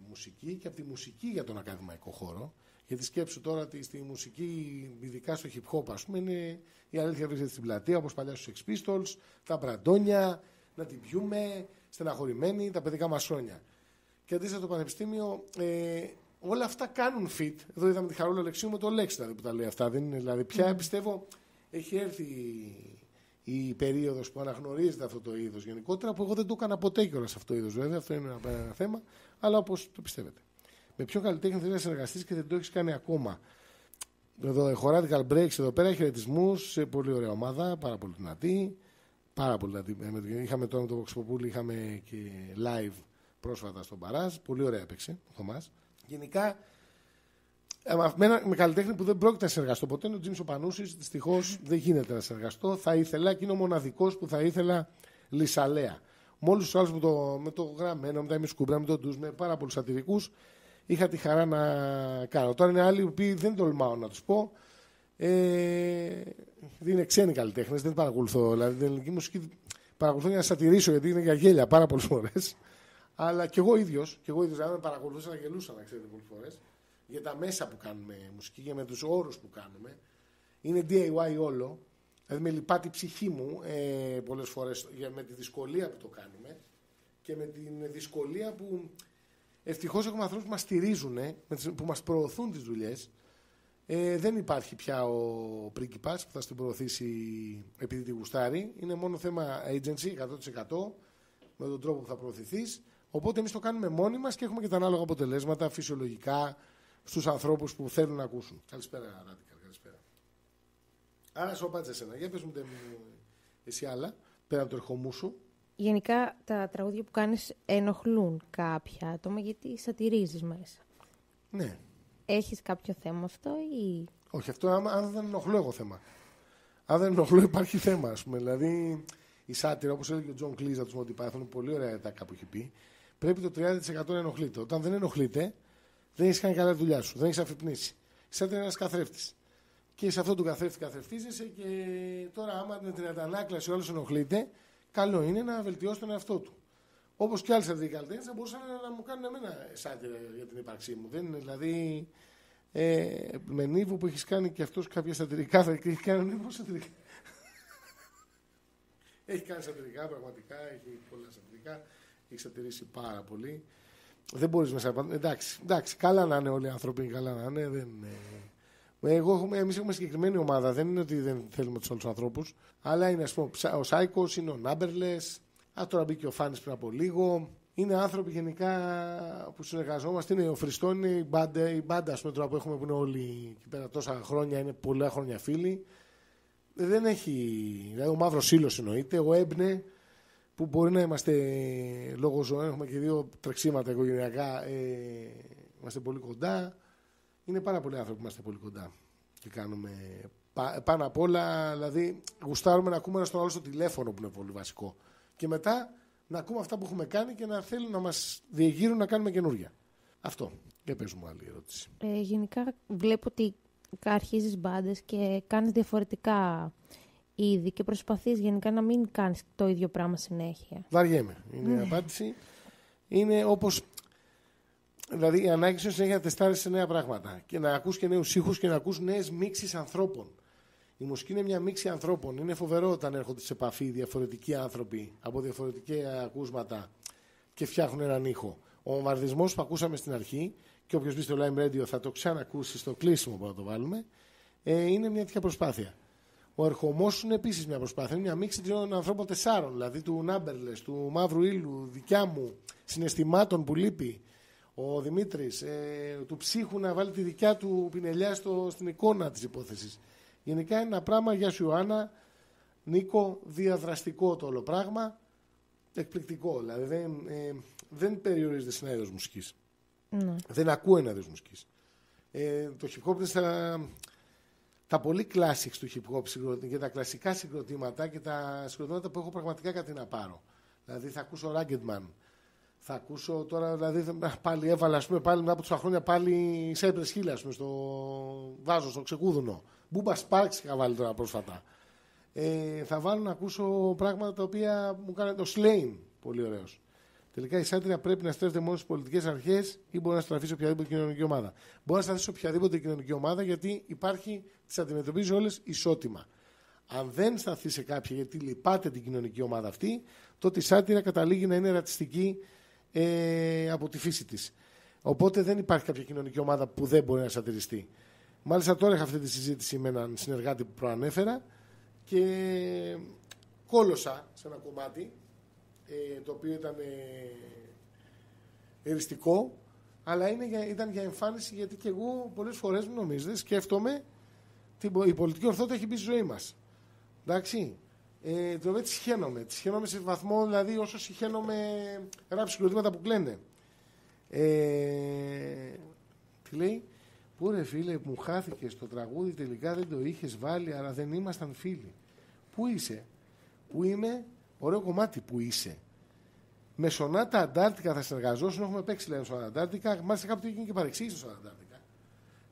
μουσική και από τη μουσική για τον ακαδημαϊκό χώρο. Γιατί σκέψου τώρα ότι στη μουσική, ειδικά στο hip hop, ας πούμε, είναι η αλήθεια βρίσκεται στην πλατεία, όπως παλιά στους Sex Pistols, τα μπραντόνια, να την πιούμε, στεναχωρημένοι, τα παιδικά μας χρόνια. Και αντίστοιχα το πανεπιστήμιο, όλα αυτά κάνουν fit. Εδώ είδαμε τη Χαρούλα Αλεξίου με το Λέξη δηλαδή, που τα λέει αυτά. Δεν είναι, δηλαδή, πια πιστεύω έχει έρθει η περίοδος που αναγνωρίζεται αυτό το είδος γενικότερα, που εγώ δεν το έκανα ποτέ κιόλας αυτό το είδος, βέβαια. Αυτό είναι ένα θέμα, αλλά όπως το πιστεύετε. Με ποιον καλλιτέχνη θέλει να συνεργαστείς και δεν το έχεις κάνει ακόμα? Εδώ έχω Radical Breaks εδώ πέρα, χαιρετισμούς σε πολύ ωραία ομάδα, πάρα πολύ δυνατή. Πάρα πολύ δυνατή. Είχαμε τώρα με τον Vox Populi, είχαμε και live πρόσφατα στον Παράζ. Πολύ ωραία έπαιξε ο Θωμάς. Γενικά, με καλλιτέχνη που δεν πρόκειται να συνεργαστώ ποτέ είναι ο Τζίμις ο Πανούσης. Δυστυχώς δεν γίνεται να συνεργαστώ. Θα ήθελα και είναι ο μοναδικός που θα ήθελα λυσαλέα. Με όλους τους άλλους με το Γραμμένο, με τα Ημισκούμπρα, με τον Ντούς, με πάρα πολλούς σατυρικούς. Είχα τη χαρά να κάνω. Τώρα είναι άλλοι που δεν τολμάω να τους πω. Είναι ξένοι καλλιτέχνες, δεν παρακολουθώ. Δηλαδή την ελληνική μουσική παρακολουθώ για να σατυρίσω, γιατί είναι για γέλια πάρα πολλές φορές. Αλλά και εγώ ίδιος, αν με παρακολουθούσα να γελούσα, να ξέρετε, πολλές φορές. Για τα μέσα που κάνουμε μουσική, για με τους όρους που κάνουμε. Είναι DIY όλο. Δηλαδή με λυπάται η ψυχή μου πολλές φορές με τη δυσκολία που το κάνουμε και με την δυσκολία που ευτυχώς έχουμε ανθρώπους που μας στηρίζουν, που μας προωθούν τις δουλειές. Δεν υπάρχει πια ο πρίγκιπας που θα στην προωθήσει επειδή τη γουστάρει. Είναι μόνο θέμα agency 100% με τον τρόπο που θα προωθηθείς. Οπότε εμείς το κάνουμε μόνοι μας και έχουμε και τα ανάλογα αποτελέσματα φυσιολογικά στους ανθρώπους που θέλουν να ακούσουν. Καλησπέρα, Radical, καλησπέρα. Άρα σου απάντησα εσένα. Για πες μου εσύ άλλα, πέρα από το ερχομού σου. Γενικά τα τραγούδια που κάνεις ενοχλούν κάποια άτομα γιατί σατυρίζεις μέσα. Ναι. Έχεις κάποιο θέμα αυτό ή... Όχι, αυτό αν δεν ενοχλώ εγώ θέμα. Αν δεν ενοχλώ υπάρχει θέμα, ας πούμε. Δηλαδή η σάτυρα, όπως έλεγε ο Τζον Κλίζα του Monty Python, είναι πολύ ωραία τα κάπου έχει πει. Πρέπει το 30% να ενοχλείται. Όταν δεν ενοχλείται, δεν έχεις κάνει καλά τη δουλειά σου. Δεν έχεις αφυπνίσει. Η σάτυρα είναι ένας καθρέφτης. Και σε αυτόν τον καθρέφτη καθρεφτίζεσαι και τώρα, άμα με την αντανάκλαση όλος ενοχλείται, καλό είναι να βελτιώσει τον εαυτό του. Όπως και άλλοι σατυρικοί καλλιτέχνες θα μπορούσαν να μου κάνουν εμένα σάτυρα για την ύπαρξή μου. Δεν είναι δηλαδή. Με Νίβο που έχεις κάνει και αυτός κάποια σατυρικά, θα έχει κάνει ο Νίβο σατυρικά. Έχει κάνει σατυρικά, πραγματικά, έχει πολλά σατυρικά, έχει σατυρίσει πάρα πολύ. δεν μπορείς μέσα. Εντάξει, καλά να είναι όλοι οι άνθρωποι, καλά να είναι. Εμείς έχουμε συγκεκριμένη ομάδα. Δεν είναι ότι δεν θέλουμε τους άλλους ανθρώπους. Αλλά είναι, ας πούμε, ο Σάικος, είναι ο Νάμπερλες. Τώρα μπήκε ο Φάνης πριν από λίγο. Είναι άνθρωποι γενικά που συνεργαζόμαστε. Είναι ο Φριστόν, είναι η μπάντα ας πούμε, τώρα που έχουμε που είναι όλοι εκεί πέρα τόσα χρόνια, είναι πολλά χρόνια φίλοι. Δεν έχει. Δηλαδή, ο Μαύρος Σύλλος εννοείται, ο Έμπνε που μπορεί να είμαστε λόγω ζωών, έχουμε και 2 τρεξίματα οικογενειακά, είμαστε πολύ κοντά. Είναι πάρα πολλοί άνθρωποι που είμαστε πολύ κοντά και κάνουμε πάνω απ' όλα, δηλαδή γουστάρουμε να ακούμε ένα στον άλλο στο τηλέφωνο που είναι πολύ βασικό. Και μετά να ακούμε αυτά που έχουμε κάνει και να θέλουν να μας διεγείρουν να κάνουμε καινούργια. Αυτό. Για πες μου άλλη ερώτηση. Γενικά βλέπω ότι αρχίζεις μπάντες και κάνεις διαφορετικά είδη και προσπαθείς γενικά να μην κάνεις το ίδιο πράγμα συνέχεια. Βαριέμαι. Είναι η απάντηση. Είναι όπως. Δηλαδή η ανάγκη σου συνέχεια να τεστάρεις σε νέα πράγματα και να ακούς και νέους ήχους και να ακούς νέες μίξεις ανθρώπων. Η μουσική είναι μια μίξη ανθρώπων. Είναι φοβερό όταν έρχονται σε επαφή διαφορετικοί άνθρωποι από διαφορετικά ακούσματα και φτιάχνουν έναν ήχο. Ο βομβαρδισμός που ακούσαμε στην αρχή, και όποιος μπει στο Lime Radio θα το ξανακούσει στο κλείσιμο που θα το βάλουμε, είναι μια τέτοια προσπάθεια. Ο ερχομός είναι επίσης μια προσπάθεια. Είναι μια μίξη των ανθρώπων 4, δηλαδή του Νάμπερλες, του Μαύρου Ήλου, δικιά μου, συναισθημάτων που λείπει. Ο Δημήτρης, του ψύχου να βάλει τη δικιά του πινελιά στην εικόνα της υπόθεσης. Γενικά είναι ένα πράγμα, για σου Ιωάννα, Νίκο, διαδραστικό το όλο πράγμα, εκπληκτικό. Δηλαδή δεν περιορίζεται σε ένα είδος μουσικής. Ναι. Δεν ακούω ένα είδος μουσικής. Το hip hop είναι τα πολύ classics του hip hop και τα κλασικά συγκροτήματα και τα συγκροτήματα που έχω πραγματικά κάτι να πάρω. Δηλαδή θα ακούσω Ragged Man. Θα ακούσω τώρα, δηλαδή πάλι έβαλα, ας πούμε, πάλι μετά από τόσα χρόνια πάλι Cypress Hill, ας πούμε, βάζω στο ξεκούδουνο. Μπούμπα Sparks είχα βάλει τώρα πρόσφατα. Θα βάλω να ακούσω πράγματα τα οποία μου κάνει το Slane, πολύ ωραίος. Τελικά η σάτυρα πρέπει να στρέφεται μόνο στις πολιτικές αρχές ή μπορεί να στραφεί σε οποιαδήποτε κοινωνική ομάδα. Μπορεί να στραφεί σε οποιαδήποτε κοινωνική ομάδα γιατί τις αντιμετωπίζει όλες ισότιμα. Αν δεν σταθεί σε κάποια γιατί λυπάται την κοινωνική ομάδα αυτή, τότε η σάτυρα καταλήγει να είναι ρατσιστική από τη φύση της. Οπότε δεν υπάρχει κάποια κοινωνική ομάδα που δεν μπορεί να σατυριστεί. Μάλιστα τώρα είχα αυτή τη συζήτηση με έναν συνεργάτη που προανέφερα και κόλωσα σε ένα κομμάτι το οποίο ήταν εριστικό, αλλά ήταν για εμφάνιση γιατί και εγώ πολλές φορές μου νομίζετε σκέφτομαι η πολιτική ορθότητα έχει μπει στη ζωή μας. Εντάξει. Το τη σχαίνομαι σε βαθμό, δηλαδή όσο συχαίνομαι ράπ συγκροτήματα που κλαίνε. Τι λέει, πού ρε φίλε μου χάθηκες, το τραγούδι τελικά δεν το είχες βάλει, αλλά δεν ήμασταν φίλοι. Πού είσαι, πού είμαι, ωραίο κομμάτι, πού είσαι. Με Σονάτα Αντάρτικα θα συνεργαζόσουν, έχουμε παίξει λέει Σονάτα Αντάρτικα, μάλιστα κάποτε έγινε και παρεξήγηση στο Σονάτα Αντάρτικα.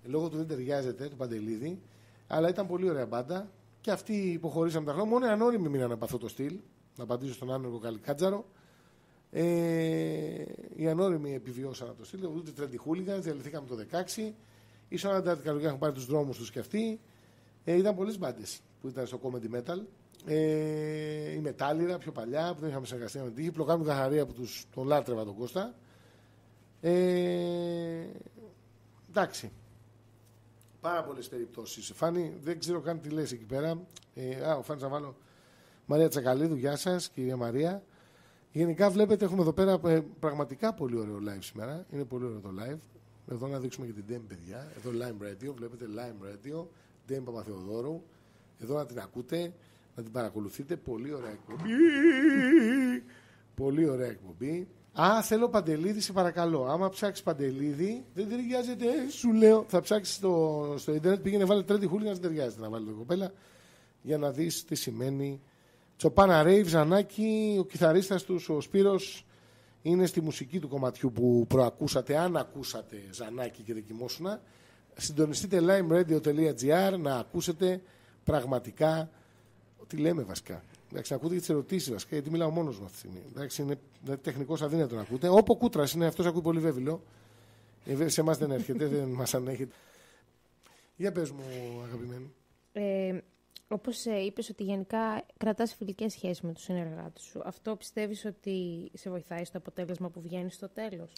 Λόγω του δεν ταιριάζεται, του Παντελίδη, αλλά ήταν πολύ ωραία μπάντα. Και αυτοί υποχωρήσαμε τα χρόνια. Μόνο οι ανώριμοι μείναν από αυτό το στυλ. Να απαντήσω στον άνεργο Καλικάτζαρο. Οι ανώριμοι επιβιώσαν από το στυλ. Ούτε Trendy Hooligans, διαλυθήκαμε το 2016. Οι Σονάτα Αντάρτικα έχουν πάρει τους δρόμους τους και αυτοί. Ήταν πολλές μπάντες που ήταν στο comedy metal. Η Μετάλληρα πιο παλιά που δεν είχαμε συνεργαστεί με τύχη. Πλοκάμι Καθαρία που τον λάτρευα τον Κώστα. Εντάξει. Πάρα πολλές περιπτώσεις. Φάνη, δεν ξέρω καν τι λες εκεί πέρα. Ο Φάνης να βάλω. Μαρία Τσακαλίδου, γεια σας, κυρία Μαρία. Γενικά βλέπετε, έχουμε εδώ πέρα πραγματικά πολύ ωραίο live σήμερα. Είναι πολύ ωραίο το live. Εδώ να δείξουμε και την Dame, παιδιά. Εδώ Lime Radio, βλέπετε Lime Radio. Dame Παπαθεοδόρου. Εδώ να την ακούτε, να την παρακολουθείτε. Πολύ ωραία εκπομπή. Πολύ ωραία εκπομπή. Θέλω Παντελίδη, σε παρακαλώ. Άμα ψάξει Παντελίδη, δεν ταιριάζεται, σου λέω. Θα ψάξει στο Ιντερνετ, πήγαινε βάλε Trendy Hooligans, δεν ταιριάζεται να βάλει το κοπέλα, για να δεις τι σημαίνει. Τσοπάνα Ρέιβ, Ζανάκη, ο κιθαρίστας τους, ο Σπύρος, είναι στη μουσική του κομματιού που προακούσατε. Αν ακούσατε Ζανάκη και δεν κοιμόσουνα, συντονιστείτε limeradio.gr να ακούσετε πραγματικά τι λέμε βασικά. Εντάξει, να ακούτε και τις ερωτήσεις βασικά, γιατί μιλάω μόνος μου αυτή τη στιγμή. Εντάξει, είναι τεχνικώς αδύνατο να ακούτε. Όπου Κούτρας είναι, αυτός ακούει πολύ βέβαιλο. Σε εμάς δεν έρχεται, δεν μας ανέχεται. Για πες μου, αγαπημένη. Όπως είπες ότι γενικά κρατάς φιλικές σχέσεις με τους συνεργάτες σου, αυτό πιστεύεις ότι σε βοηθάει στο αποτέλεσμα που βγαίνει στο τέλος?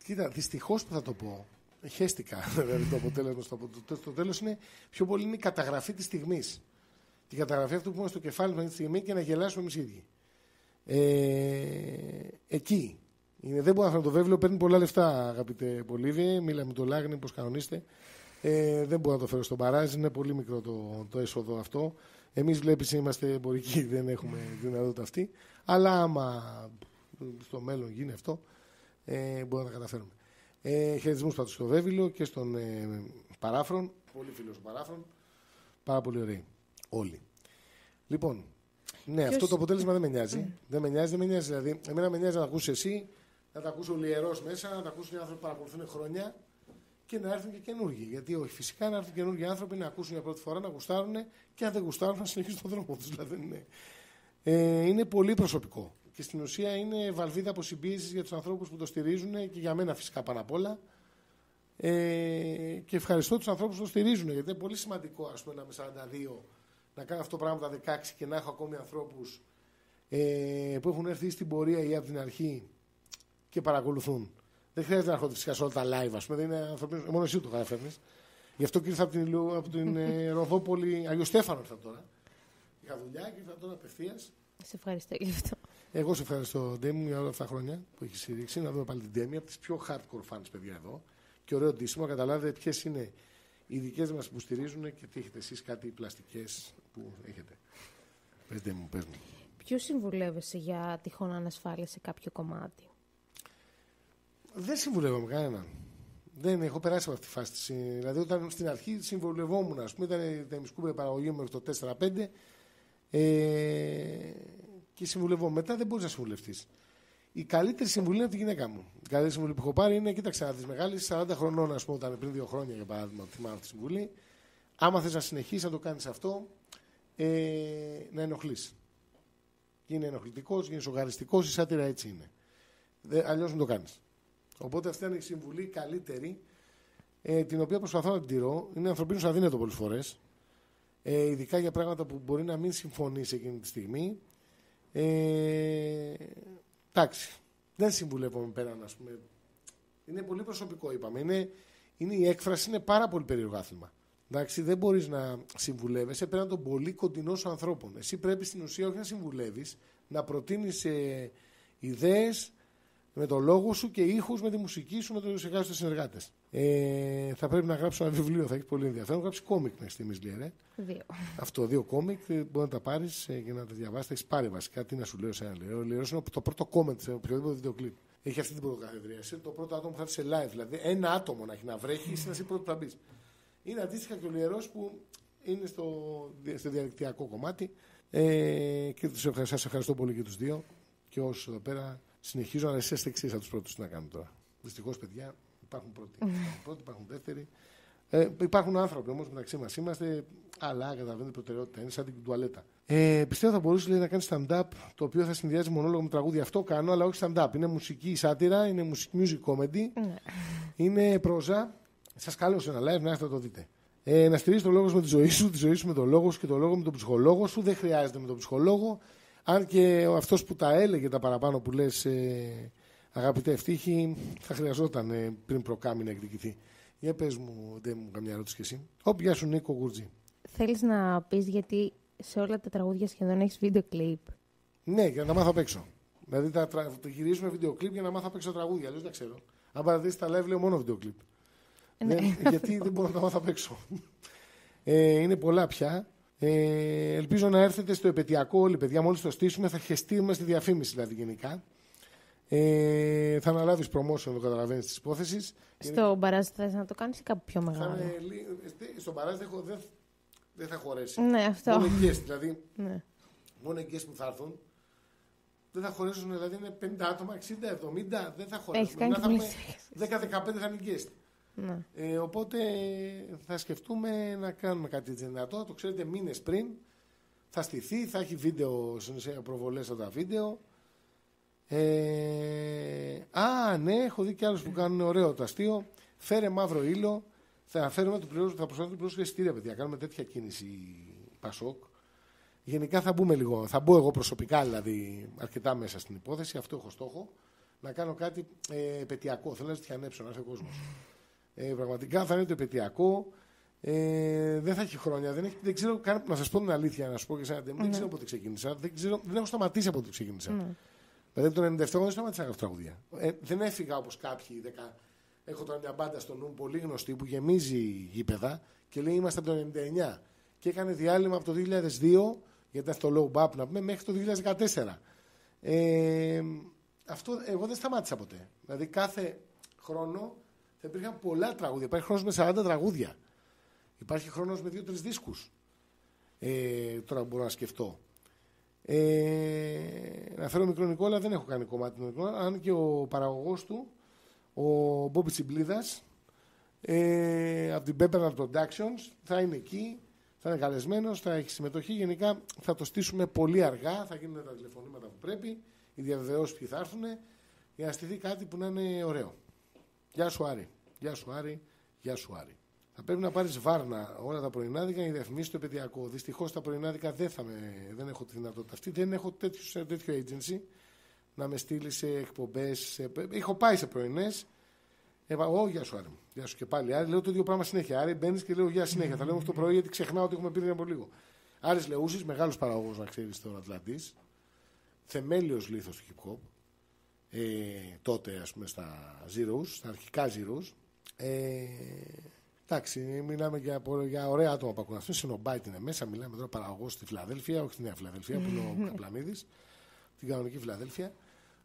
Κοίτα, δυστυχώς που θα το πω. Χέστηκα. Δηλαδή το αποτέλεσμα στο τέλος είναι πιο πολύ είναι η καταγραφή της στιγμής. Και η καταγραφή αυτού που έχουμε στο κεφάλι μας τη στιγμή και να γελάσουμε εμείς οι ίδιοι. Εκεί. Δεν μπορώ να φέρω το βέβαιο, παίρνει πολλά λεφτά, αγαπητέ Πολύβιε. Μίλα με το Λάγνη, πώς κανονίστε. Δεν μπορώ να το φέρω στον μπαράζ, είναι πολύ μικρό το έσοδο αυτό. Εμείς βλέπεις είμαστε εμπορικοί, δεν έχουμε δυνατότητα αυτή. Αλλά άμα στο μέλλον γίνει αυτό, μπορούμε να τα καταφέρουμε. Χαιρετισμούς πάντως στο Βέβυλο και στον Παράφρον. Πολύ φίλος του Παράφρον. Πάρα πολύ ωραίοι. Όλοι. Λοιπόν, ναι, αυτό το αποτέλεσμα δεν με νοιάζει. Δεν με νοιάζει. Δηλαδή, εμένα με νοιάζει να ακούσεις εσύ, να τα ακούσει ο Λιερός μέσα, να τα ακούσουν οι άνθρωποι που παρακολουθούν χρόνια και να έρθουν και καινούργοι. Γιατί όχι, φυσικά να έρθουν καινούργιοι άνθρωποι να ακούσουν για πρώτη φορά, να γουστάρουν και αν δεν γουστάρουν να συνεχίσουν τον δρόμο τους. Δηλαδή, είναι πολύ προσωπικό. Και στην ουσία είναι βαλβίδα αποσυμπίεσης για τους ανθρώπους που το στηρίζουν και για μένα φυσικά πάνω απ' όλα. Και ευχαριστώ τους ανθρώπους που το στηρίζουν, γιατί είναι πολύ σημαντικό, ας πούμε, να είμαι 42, να κάνω αυτό το πράγμα τα 16 και να έχω ακόμη ανθρώπους που έχουν έρθει στην πορεία ή από την αρχή και παρακολουθούν. Δεν χρειάζεται να έρχονται φυσικά σε όλα τα live, ας πούμε, δεν είναι ανθρωπίνο, μόνο εσύ το καταφέρνεις. Γι' αυτό και ήρθα από την Ροδόπολη, Αγιο Στέφανο ήρθα τώρα. Είχα δουλειά και ήρθα τώρα απευθείας. Σε ευχαριστώ γι' αυτό. Εγώ σε ευχαριστώ, Ντέμι, για όλα αυτά τα χρόνια που έχει στηρίξει. Να δούμε πάλι την Ντέμι, από τις πιο hardcore fans, παιδιά, εδώ. Και ωραίο ντύσιμο, να καταλάβετε ποιες είναι οι δικές μας που στηρίζουν και τι έχετε εσείς, κάτι πλαστικές που έχετε. Πες μου. Ποιος συμβουλεύεσαι για τυχόν ανασφάλεια σε κάποιο κομμάτι? Δεν συμβουλεύομαι κανέναν. Δεν έχω περάσει από αυτή τη φάση. Δηλαδή, όταν στην αρχή συμβουλευόμουν, ας πούμε, ήταν τα ημισκούπια παραγωγή μέχρι το 4-5 και συμβουλευόμουν. Μετά δεν μπορείς να συμβουλευτείς. Η καλύτερη συμβουλή είναι από τη γυναίκα μου. Η καλύτερη συμβουλή που έχω πάρει είναι: κοίταξε να δεις, μεγάλη 40 χρονών, ας πούμε, όταν πριν 2 χρόνια για παράδειγμα, θυμάμαι αυτή τη συμβουλή. Άμα θες να συνεχίσεις να το κάνεις αυτό, να ενοχλείς. Γίνε ενοχλητικός, γίνε σογαριστικός, η σάτυρα έτσι είναι. Αλλιώς μην το κάνεις. Οπότε αυτή είναι η συμβουλή καλύτερη, την οποία προσπαθώ να την τηρώ. Είναι ανθρωπίνως αδύνατο πολλές φορές. Ειδικά για πράγματα που μπορεί να μην συμφωνείς εκείνη τη στιγμή. Εντάξει, δεν συμβουλεύομαι πέραν, ας πούμε. Είναι πολύ προσωπικό, είπαμε. Είναι η έκφραση, είναι πάρα πολύ περίεργο άθλημα. Εντάξει, δεν μπορείς να συμβουλεύεσαι πέραν των πολύ κοντινών σου ανθρώπων. Εσύ πρέπει στην ουσία όχι να συμβουλεύεις, να προτείνεις ιδέες με τον λόγο σου και ήχους με τη μουσική σου, με τους εκάστοτε συνεργάτες. Θα πρέπει να γράψω ένα βιβλίο, θα έχει πολύ ενδιαφέρον. Γράψει κόμικ μέχρι στιγμής, λέει. 2. Αυτό, 2 κόμικ, μπορεί να τα πάρεις και να τα διαβάσεις. Τα έχεις πάρει βασικά. Τι να σου λέω σε ένα λέω. Ο Λιερός είναι το πρώτο comment σε οποιοδήποτε βίντεο κλιπ. Έχει αυτή την πρωτοκαθεδρία. Είναι το πρώτο άτομο που θα έρθει σε live. Δηλαδή, ένα άτομο να έχει να βρέχει, είσαι εσύ πρώτο που θα μπει. Είναι αντίστοιχα και ο Λιερός που είναι στο διαδικτυακό κομμάτι. Και σας ευχαριστώ πολύ και τους δύο. Και όσους εδώ πέρα συνεχίζω να είστε εξής από τους πρώτους να κάνουμε τώρα. Δυστυχώς, παιδιά, υπάρχουν πρώτοι, υπάρχουν δεύτεροι. Υπάρχουν άνθρωποι όμως μεταξύ μας. Είμαστε, αλλά καταλαβαίνετε, προτεραιότητα είναι σαν την τουαλέτα. Πιστεύω θα μπορούσε, λέει, να κάνει stand-up το οποίο θα συνδυάζει μονόλογο με τραγούδι. Αυτό κάνω, αλλά όχι stand-up. Είναι μουσική σάτυρα, είναι music comedy, είναι πρόζα. Σας καλώ σε ένα live να έρθετε να το δείτε. Να στηρίζεις τον λόγο σου με τη ζωή σου, τη ζωή σου με τον λόγο σου και τον λόγο με τον ψυχολόγο σου. Δεν χρειάζεται με τον ψυχολόγο. Αν και αυτός που τα έλεγε τα παραπάνω που λες, αγαπητέ Ευτύχη, θα χρειαζόταν πριν προκάμει να εκδικηθεί. Για πες μου, δεν μου καμιά ερώτηση κι εσύ. Γεια σου, Νίκο Γουρτζή. Θέλεις να πεις γιατί σε όλα τα τραγούδια σχεδόν έχεις βίντεο κλιπ? Ναι, για να μάθω απ' έξω. Δηλαδή τα γυρίζουμε βίντεο κλιπ για να μάθω απ' έξω τραγούδια. Αλλιώς δεν ξέρω. Αν παραδείσεις τα live, λέω μόνο βίντεο κλιπ. Γιατί δεν μπορώ να τα μάθω απ' έξω. Είναι πολλά πια. Ελπίζω να έρθετε στο επαιτειακό όλοι, παιδιά. Μόλις το στήσουμε, θα χεστούμε στη διαφήμιση, δηλαδή γενικά. Θα αναλάβεις promotion, το καταλαβαίνεις της υπόθεσης. Στο μπαράζ θες να το κάνεις ή κάπου πιο μεγάλο? Στο μπαράζ δεν θα χωρέσει. Ναι, αυτό. Μόνο οι guest, δηλαδή. Ναι. Μόνο οι guest που θα έρθουν δεν θα χωρέσουν, δηλαδή είναι 50 άτομα, 60, 70, δεν θα χωρέσουν. 10-15 θα είναι guest. Ναι. Οπότε θα σκεφτούμε να κάνουμε κάτι δυνατό. Το ξέρετε, μήνες πριν θα στηθεί, θα έχει βίντεο, προβολές από τα βίντεο. Ναι, έχω δει και άλλους που κάνουν ωραίο το αστείο. Φέρε μαύρο ήλιο. Θα προσπαθούμε να πληρώσουμε εισιτήρια, παιδιά. Κάνουμε τέτοια κίνηση Πασόκ. Γενικά θα μπω εγώ προσωπικά, δηλαδή αρκετά μέσα στην υπόθεση. Αυτό έχω στόχο. να κάνω κάτι επαιτειακό. Θέλω να ζητιανέψω, να έρθει ο κόσμος. Πραγματικά θα είναι το επαιτειακό. Δεν θα έχει χρόνια. Δεν ξέρω καν, να σας πω την αλήθεια, να σας πω και σε ένα δεν ξέρω πότε ξεκίνησα. Δεν έχω σταματήσει από πότε ξεκίνησα. Δηλαδή το 97 δεν σταματήσα να γράφω τραγουδία. Δεν έφυγα όπως κάποιοι. Έχω τώρα μια μπάντα στο νου πολύ γνωστή που γεμίζει γήπεδα και λέει είμαστε από το 99. Και έκανε διάλειμμα από το 2002, γιατί ήταν στο low bap να πούμε, μέχρι το 2014. Αυτό εγώ δεν σταμάτησα ποτέ. Δηλαδή κάθε χρόνο θα υπήρχαν πολλά τραγούδια. Υπάρχει χρόνος με 40 τραγούδια. Υπάρχει χρόνος με 2-3 δίσκους. Τώρα μπορώ να σκεφτώ. Να φέρω μικρό Νικόλα, δεν έχω κάνει κομμάτι του Νικόλα, αν και ο παραγωγός του, ο Μπόμπι Τσιμπλίδας, από την Pepperland Productions, θα είναι εκεί, θα είναι καλεσμένος, θα έχει συμμετοχή. Γενικά θα το στήσουμε πολύ αργά, θα γίνουν τα τηλεφωνήματα που πρέπει, οι διαβεβαιώσεις που θα έρθουν, για να στηθεί κάτι που να είναι ωραίο. Γεια σου Άρη, γεια σου Άρη, γεια σου Άρη. Θα πρέπει να πάρεις Βάρνα όλα τα πρωινάδικα για να διαφημίσεις το επαιτειακό. Δυστυχώς τα πρωινάδικα δεν έχω τη δυνατότητα αυτή. Δεν έχω τέτοιο agency να με στείλει σε εκπομπές. Έχω πάει σε πρωινές. Γεια σου Άρη. Γεια σου και πάλι Άρη. Λέω το ίδιο πράγμα συνέχεια. Άρη μπαίνεις και λέω γεια συνέχεια. Θα λέω αυτό το πρωί γιατί ξεχνάω ότι έχουμε πει πριν από λίγο. Άρης Λεούσης, μεγάλος παραγωγός να ξέρεις στον Ατλαντής. Θεμέλιος λίθος του hip hop. Τότε ας πούμε στα Zeros, στα αρχικά Zeros. Εντάξει, μιλάμε για ωραία άτομα που ακούν αυτό. Συνομβάιτ είναι μέσα. Μιλάμε τώρα παραγωγός στη Φιλαδέλφια, όχι στη Νέα Φιλαδέλφια, που είναι ο Καπλανίδης. Την κανονική Φιλαδέλφια,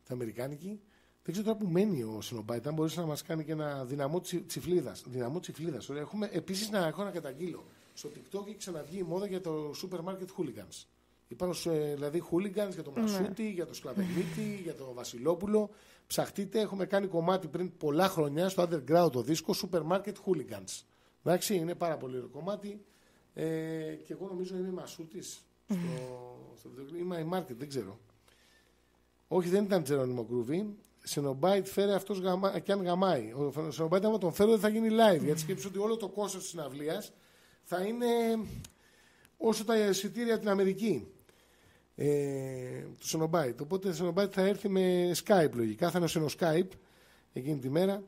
την Αμερικάνικη. Δεν ξέρω τώρα που μένει ο Συνομβάιτ. Αν μπορείς να μας κάνει και ένα δυναμό τσιφλίδας. Έχουμε επίσης να έχω να καταγγείλω. Στο TikTok έχει ξαναβγεί η μόδα για το Supermarket Hooligans. Υπάρχουν δηλαδή hooligans για το Μασούτη, για το Σκλαβενίτη, για το Βασιλόπουλο. Ψαχτείτε, έχουμε κάνει κομμάτι πριν πολλά χρόνια στο underground το δίσκο Supermarket Hooligans. Εντάξει, είναι πάρα πολύ ωραίο κομμάτι. Και εγώ νομίζω είμαι Μασούτης. Είμαι η Market, δεν ξέρω. Όχι, δεν ήταν Τζερόνιμο Γκρούβι. Σενόμπάιτ φέρε αυτός και αν γαμάει. Ο Σενόμπάιτ, άμα τον φέρω, δεν θα γίνει live. Γιατί σκέψου ότι όλο το κόστος της συναυλίας θα είναι όσο τα εισιτήρια από την Αμερική. Του Σενόμπάιτ. Οπότε ο Σενόμπάιτ θα έρθει με Skype λογικά. Θα είναι ως Skype εκείνη τη μέρα.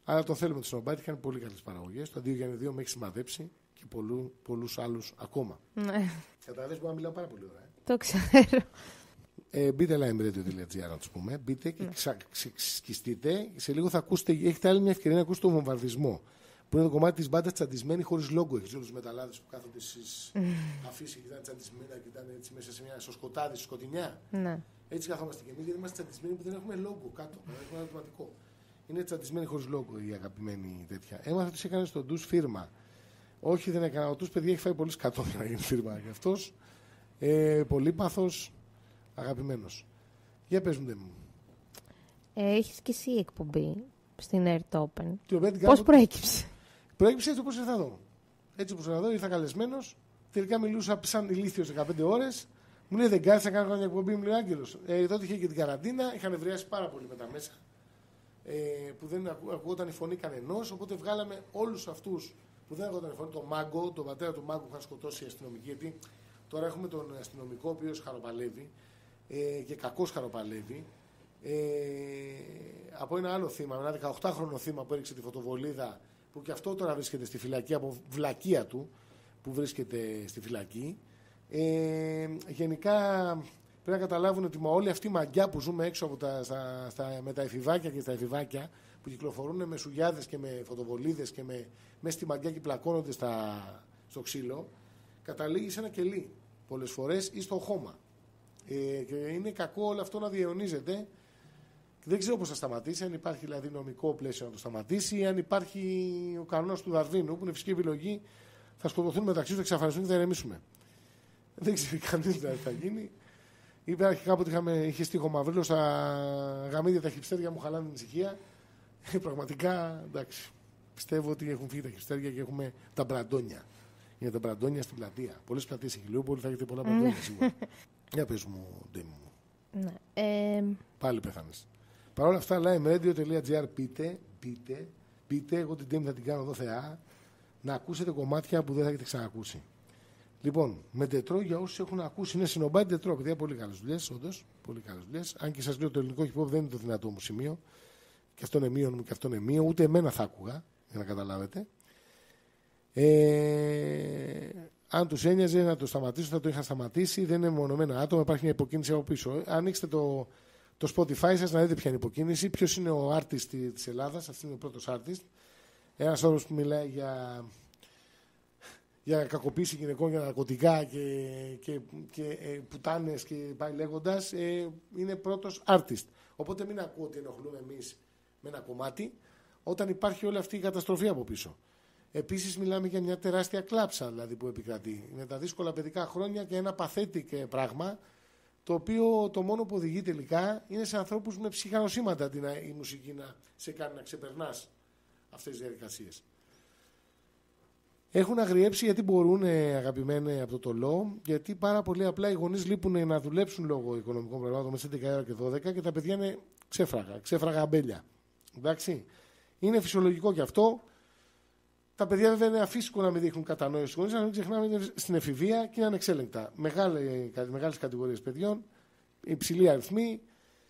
Αλλά τον θέλουμε τον Σενόμπάιτ. Είχε πολύ καλές παραγωγές. Το 2 για 2 με έχει σημαδέψει και πολλούς άλλους ακόμα. Ναι. Καταλαβαίνεις που μιλάω πάρα πολύ ωραία. Το ξέρω. Μπείτε limeradio.gr να τους πούμε. Μπείτε και σκιστείτε. Σε λίγο θα ακούσετε. Έχετε άλλη μια ευκαιρία να ακούσετε τον βομβαρδισμό. Που είναι το κομμάτι της μπάντας τσαντισμένη χωρίς λόγο. Έχεις όλους τους μεταλλάδες που κάθονται στις αφήσεις και ήταν τσαντισμένα και ήταν έτσι μέσα στο σκοτάδι, στη σκοτεινιά. Ναι. Έτσι καθόμαστε και εμείς γιατί είμαστε τσαντισμένοι που δεν έχουμε λόγο κάτω. Δεν έχουμε ένα autoματικό. Είναι τσαντισμένοι χωρίς λόγο η αγαπημένη τέτοια. Έμαθα ότι έκανε στον ντους φίρμα. Όχι, δεν έκανα. Ο ντους παιδιά έχει φάει πολύ σκατό για να γίνει φίρμα γι' αυτός. Πολύπαθος, αγαπημένος. Για πες μου. Έχεις και εσύ εκπομπή στην Earth Open. Πώς προέκυψε? Προέκυψε έτσι όπως ήρθα εδώ. Έτσι όπως ήρθα εδώ, ήρθα καλεσμένος. Τελικά μιλούσα σαν ηλίθιος 15 ώρες. Μου λέει δεν κάθεσαι να κάνω μια εκπομπή, μου λέει Άγγελος. Τότε είχε και την καραντίνα, είχαν ευριάσει πάρα πολύ με τα μέσα. Που δεν ακούγονταν η φωνή κανενός. Οπότε βγάλαμε όλους αυτούς που δεν ακούγονταν η φωνή. Τον Μάγκο, τον πατέρα του Μάγκου που είχαν σκοτώσει οι αστυνομικοί. Γιατί τώρα έχουμε τον αστυνομικό ο οποίος χαροπαλεύει και κακός χαροπαλεύει. Από ένα άλλο θύμα, ένα 18χρονο θύμα που έριξε τη φωτοβολίδα, που και αυτό τώρα βρίσκεται στη φυλακή από βλακεία του που βρίσκεται στη φυλακή. Γενικά πρέπει να καταλάβουν ότι όλη αυτή η μαγκιά που ζούμε έξω από με τα εφηβάκια και στα εφηβάκια που κυκλοφορούν με σουγιάδες και με φωτοβολίδες και μέσα στη μαγκιά και πλακώνονται στο ξύλο, καταλήγει σε ένα κελί πολλές φορές ή στο χώμα. Και είναι κακό όλο αυτό να διαιωνίζεται. Δεν ξέρω πώς θα σταματήσει, αν υπάρχει δηλαδή νομικό πλαίσιο να το σταματήσει, ή αν υπάρχει ο κανόνας του Δαρβίνου που είναι φυσική επιλογή, θα σκοτωθούν μεταξύ τους, θα εξαφανιστούν και θα ηρεμήσουμε. Δεν ξέρει κανείς δηλαδή τι θα γίνει. Είπε κάποτε είχε στίχο Μαυρίλο στα γαμίδια τα χιπστέρια μου χαλάνε την ησυχία. Πραγματικά εντάξει. Πιστεύω ότι έχουν φύγει τα χιπστέρια και έχουμε τα μπραντόνια. Είναι τα μπραντόνια στην πλατεία. Πολλές πλατείες έχει Λιούπολη, θα έχετε πολλά μπραντόνια σίγουρα. Για πες μου, Ντέμι μου. Ναι. Πάλι πέθανες. Παρ' όλα αυτά, limeradio.gr πείτε, εγώ την Ντέμι θα την κάνω εδώ θεά, να ακούσετε κομμάτια που δεν θα έχετε ξανακούσει. Λοιπόν, με τετρό για όσους έχουν ακούσει, είναι συνομπάτι τετρό. Παιδιά, πολύ καλές δουλειές, όντως. Πολύ καλές δουλειές. Αν και σας λέω το ελληνικό hip hop δεν είναι το δυνατό μου σημείο. Και αυτό είναι μείον μου και αυτό είναι μείον. Ούτε εμένα θα άκουγα, για να καταλάβετε. Αν τους ένοιαζε να το σταματήσουν, θα το είχαν σταματήσει. Δεν είναι μονομένα άτομα, υπάρχει μια υποκίνηση από πίσω. Ανοίξτε το Spotify σας να δείτε ποια είναι η υποκίνηση. Ποιος είναι ο artist της Ελλάδας, αυτός είναι ο πρώτος artist. Ένας όρος που μιλάει για κακοποίηση γυναικών, για ναρκωτικά και πουτάνες και πάει λέγοντας, είναι πρώτος artist. Οπότε μην ακούω ότι ενοχλούμε εμείς με ένα κομμάτι, όταν υπάρχει όλη αυτή η καταστροφή από πίσω. Επίσης μιλάμε για μια τεράστια κλάψα δηλαδή, που επικρατεί. Είναι τα δύσκολα παιδικά χρόνια και ένα pathetic πράγμα, το οποίο το μόνο που οδηγεί τελικά είναι σε ανθρώπους με ψυχανοσήματα η μουσική να σε κάνει να ξεπερνάς αυτές τις διαδικασίες. Έχουν αγριέψει γιατί μπορούν, αγαπημένοι, από το τολό, γιατί πάρα πολύ απλά οι γονείς λείπουν να δουλέψουν λόγω οικονομικών προβλημάτων μέσα 11 ώρα και 12 και τα παιδιά είναι ξέφραγα αμπέλια. Εντάξει. Είναι φυσιολογικό και αυτό. Τα παιδιά βέβαια είναι αφύσικο να μην δείχνουν κατανόηση στους γονείς, αλλά μην ξεχνάμε είναι στην εφηβεία και είναι ανεξέλεγκτα. Μεγάλες κατηγορίες παιδιών, υψηλοί αριθμοί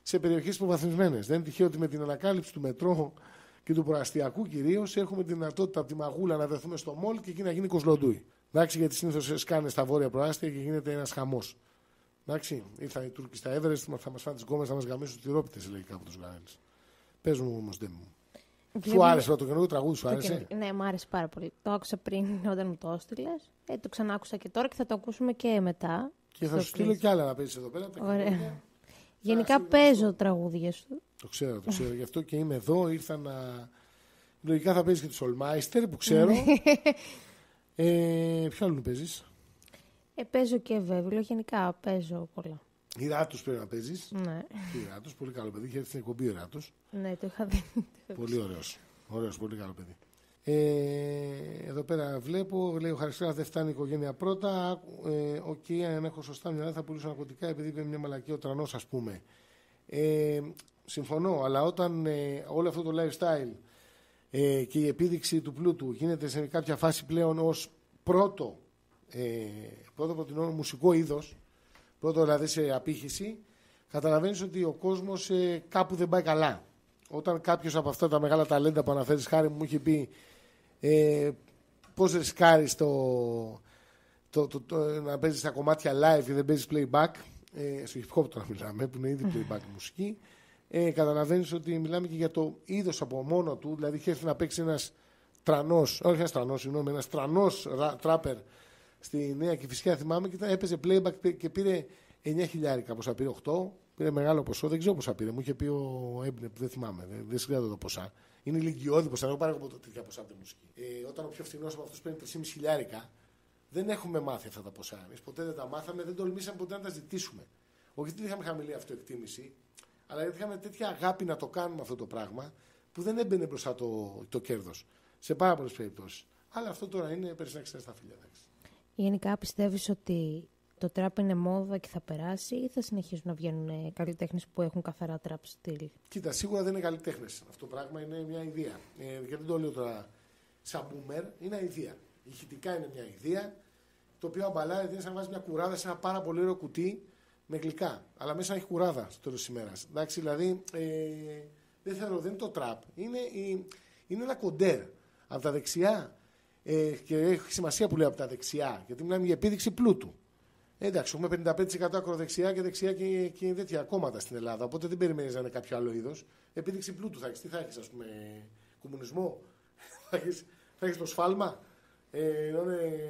σε περιοχές υποβαθμισμένες. Δεν είναι τυχαίο ότι με την ανακάλυψη του μετρό και του προαστιακού κυρίως έχουμε τη δυνατότητα από τη Μαγούλα να βρεθούμε στο μολ και εκεί να γίνει Κοσλοντούι. Εντάξει, γιατί συνήθως σκάνε στα βόρεια προάστια και γίνεται ένας χαμός. Εντάξει, ήρθαν οι Τούρκοι στα Everest, θα μας φάνε τις γκόμες, θα μας γαμίσουν τις τυρόπιτες, λέει κάπου τους Γάνελς. Πες μου όμως, δεν μου. Σου άρεσε το καινούργιο τραγούδι, σου άρεσε? Ναι, μου άρεσε πάρα πολύ. Το άκουσα πριν όταν μου το έστειλες. Το ξανά άκουσα και τώρα και θα το ακούσουμε και μετά. Και θα σου στείλω κι άλλα να παίζεις εδώ πέρα. Ωραία. Γενικά παίζω τραγούδια σου. Το ξέρω. Γι' αυτό και είμαι εδώ. Ήρθα να. Λογικά θα παίζεις και του Solmeister που ξέρω. Ποιο άλλο παίζεις? Παίζω και βέβαιο. Γενικά παίζω πολλά. Ηράτους πρέπει να παίζεις. Ναι. Ηράτους, πολύ καλό παιδί. Είχε έρθει στην εκπομπή Ηράτους. Ναι, το είχα δει. Πολύ ωραίος, πολύ καλό παιδί. Εδώ πέρα βλέπω, λέει ο Χαριστράς δεν φτάνει η οικογένεια πρώτα. Οκ, αν έχω σωστά μυαλά θα πουλήσω ναρκωτικά επειδή είπε μια μαλακή ο τρανός, ας πούμε. Συμφωνώ, αλλά όταν όλο αυτό το lifestyle και η επίδειξη του πλούτου γίνεται σε κάποια φάση πλέον ως πρώτο προτινόμενο μουσικό είδος, πρώτο δηλαδή σε απήχηση, καταλαβαίνεις ότι ο κόσμος κάπου δεν πάει καλά. Όταν κάποιος από αυτά τα μεγάλα ταλέντα που αναφέρεις, Χάρη μου είχε πει πώς ρισκάρεις να παίζεις τα κομμάτια live και δεν παίζεις playback, στο hip hop τώρα μιλάμε που είναι ήδη playback μουσική, καταλαβαίνεις ότι μιλάμε και για το είδος από μόνο του, δηλαδή είχε έρθει να παίξει ένας τρανός τράπερ στη Νέα Κηφισιά, θυμάμαι, και έπαιζε playback και πήρε 9.000, πόσα πήρε, 8, πήρε μεγάλο ποσό, δεν ξέρω πόσα πήρε. Μου είχε πει ο Έμπνε, που δεν θυμάμαι, δεν συγκράτω το ποσά. Είναι ηλικιώδη ποσά, δεν πάρω ποτέ τέτοια ποσά από τη μουσική. Όταν ο πιο φθηνός από αυτούς παίρνει 3.500, δεν έχουμε μάθει αυτά τα ποσά. Εμείς ποτέ δεν τα μάθαμε, δεν τολμήσαμε ποτέ να τα ζητήσουμε. Όχι γιατί είχαμε χαμηλή αυτοεκτίμηση, αλλά γιατί είχαμε τέτοια αγάπη να το κάνουμε αυτό το πράγμα, που δεν έμπαινε μπροστά το κέρδος. Σε πάρα πολλές περιπτώσεις. Αλλά αυτό τώρα είναι περισσότερο στα φιλιά. Γενικά πιστεύεις ότι το τραπ είναι μόδα και θα περάσει ή θα συνεχίσουν να βγαίνουν καλλιτέχνες που έχουν καθαρά τραπ στυλ? Κοίτα, σίγουρα δεν είναι καλλιτέχνες. Αυτό το πράγμα είναι μια ιδέα. Γιατί δεν το λέω τώρα σαν boomer, είναι ιδέα. Ηχητικά είναι μια ιδέα, το οποίο αμπαλάει, είναι σαν να βάζει μια κουράδα σε ένα πάρα πολύ ωραίο κουτί με γλυκά. Αλλά μέσα έχει κουράδα στο τέλος της ημέρας. Εντάξει, δηλαδή δεν είναι το τραπ. Είναι ένα κοντέρ από τα δεξιά. Και έχει σημασία που λέω από τα δεξιά, γιατί μιλάμε για επίδειξη πλούτου. Εντάξει, έχουμε 55% ακροδεξιά και δεξιά και τέτοια κόμματα στην Ελλάδα. Οπότε δεν περιμένεις να είναι κάποιο άλλο είδος. Επίδειξη πλούτου θα έχεις. Τι θα έχεις, ας πούμε, κομμουνισμό, θα έχεις το σφάλμα.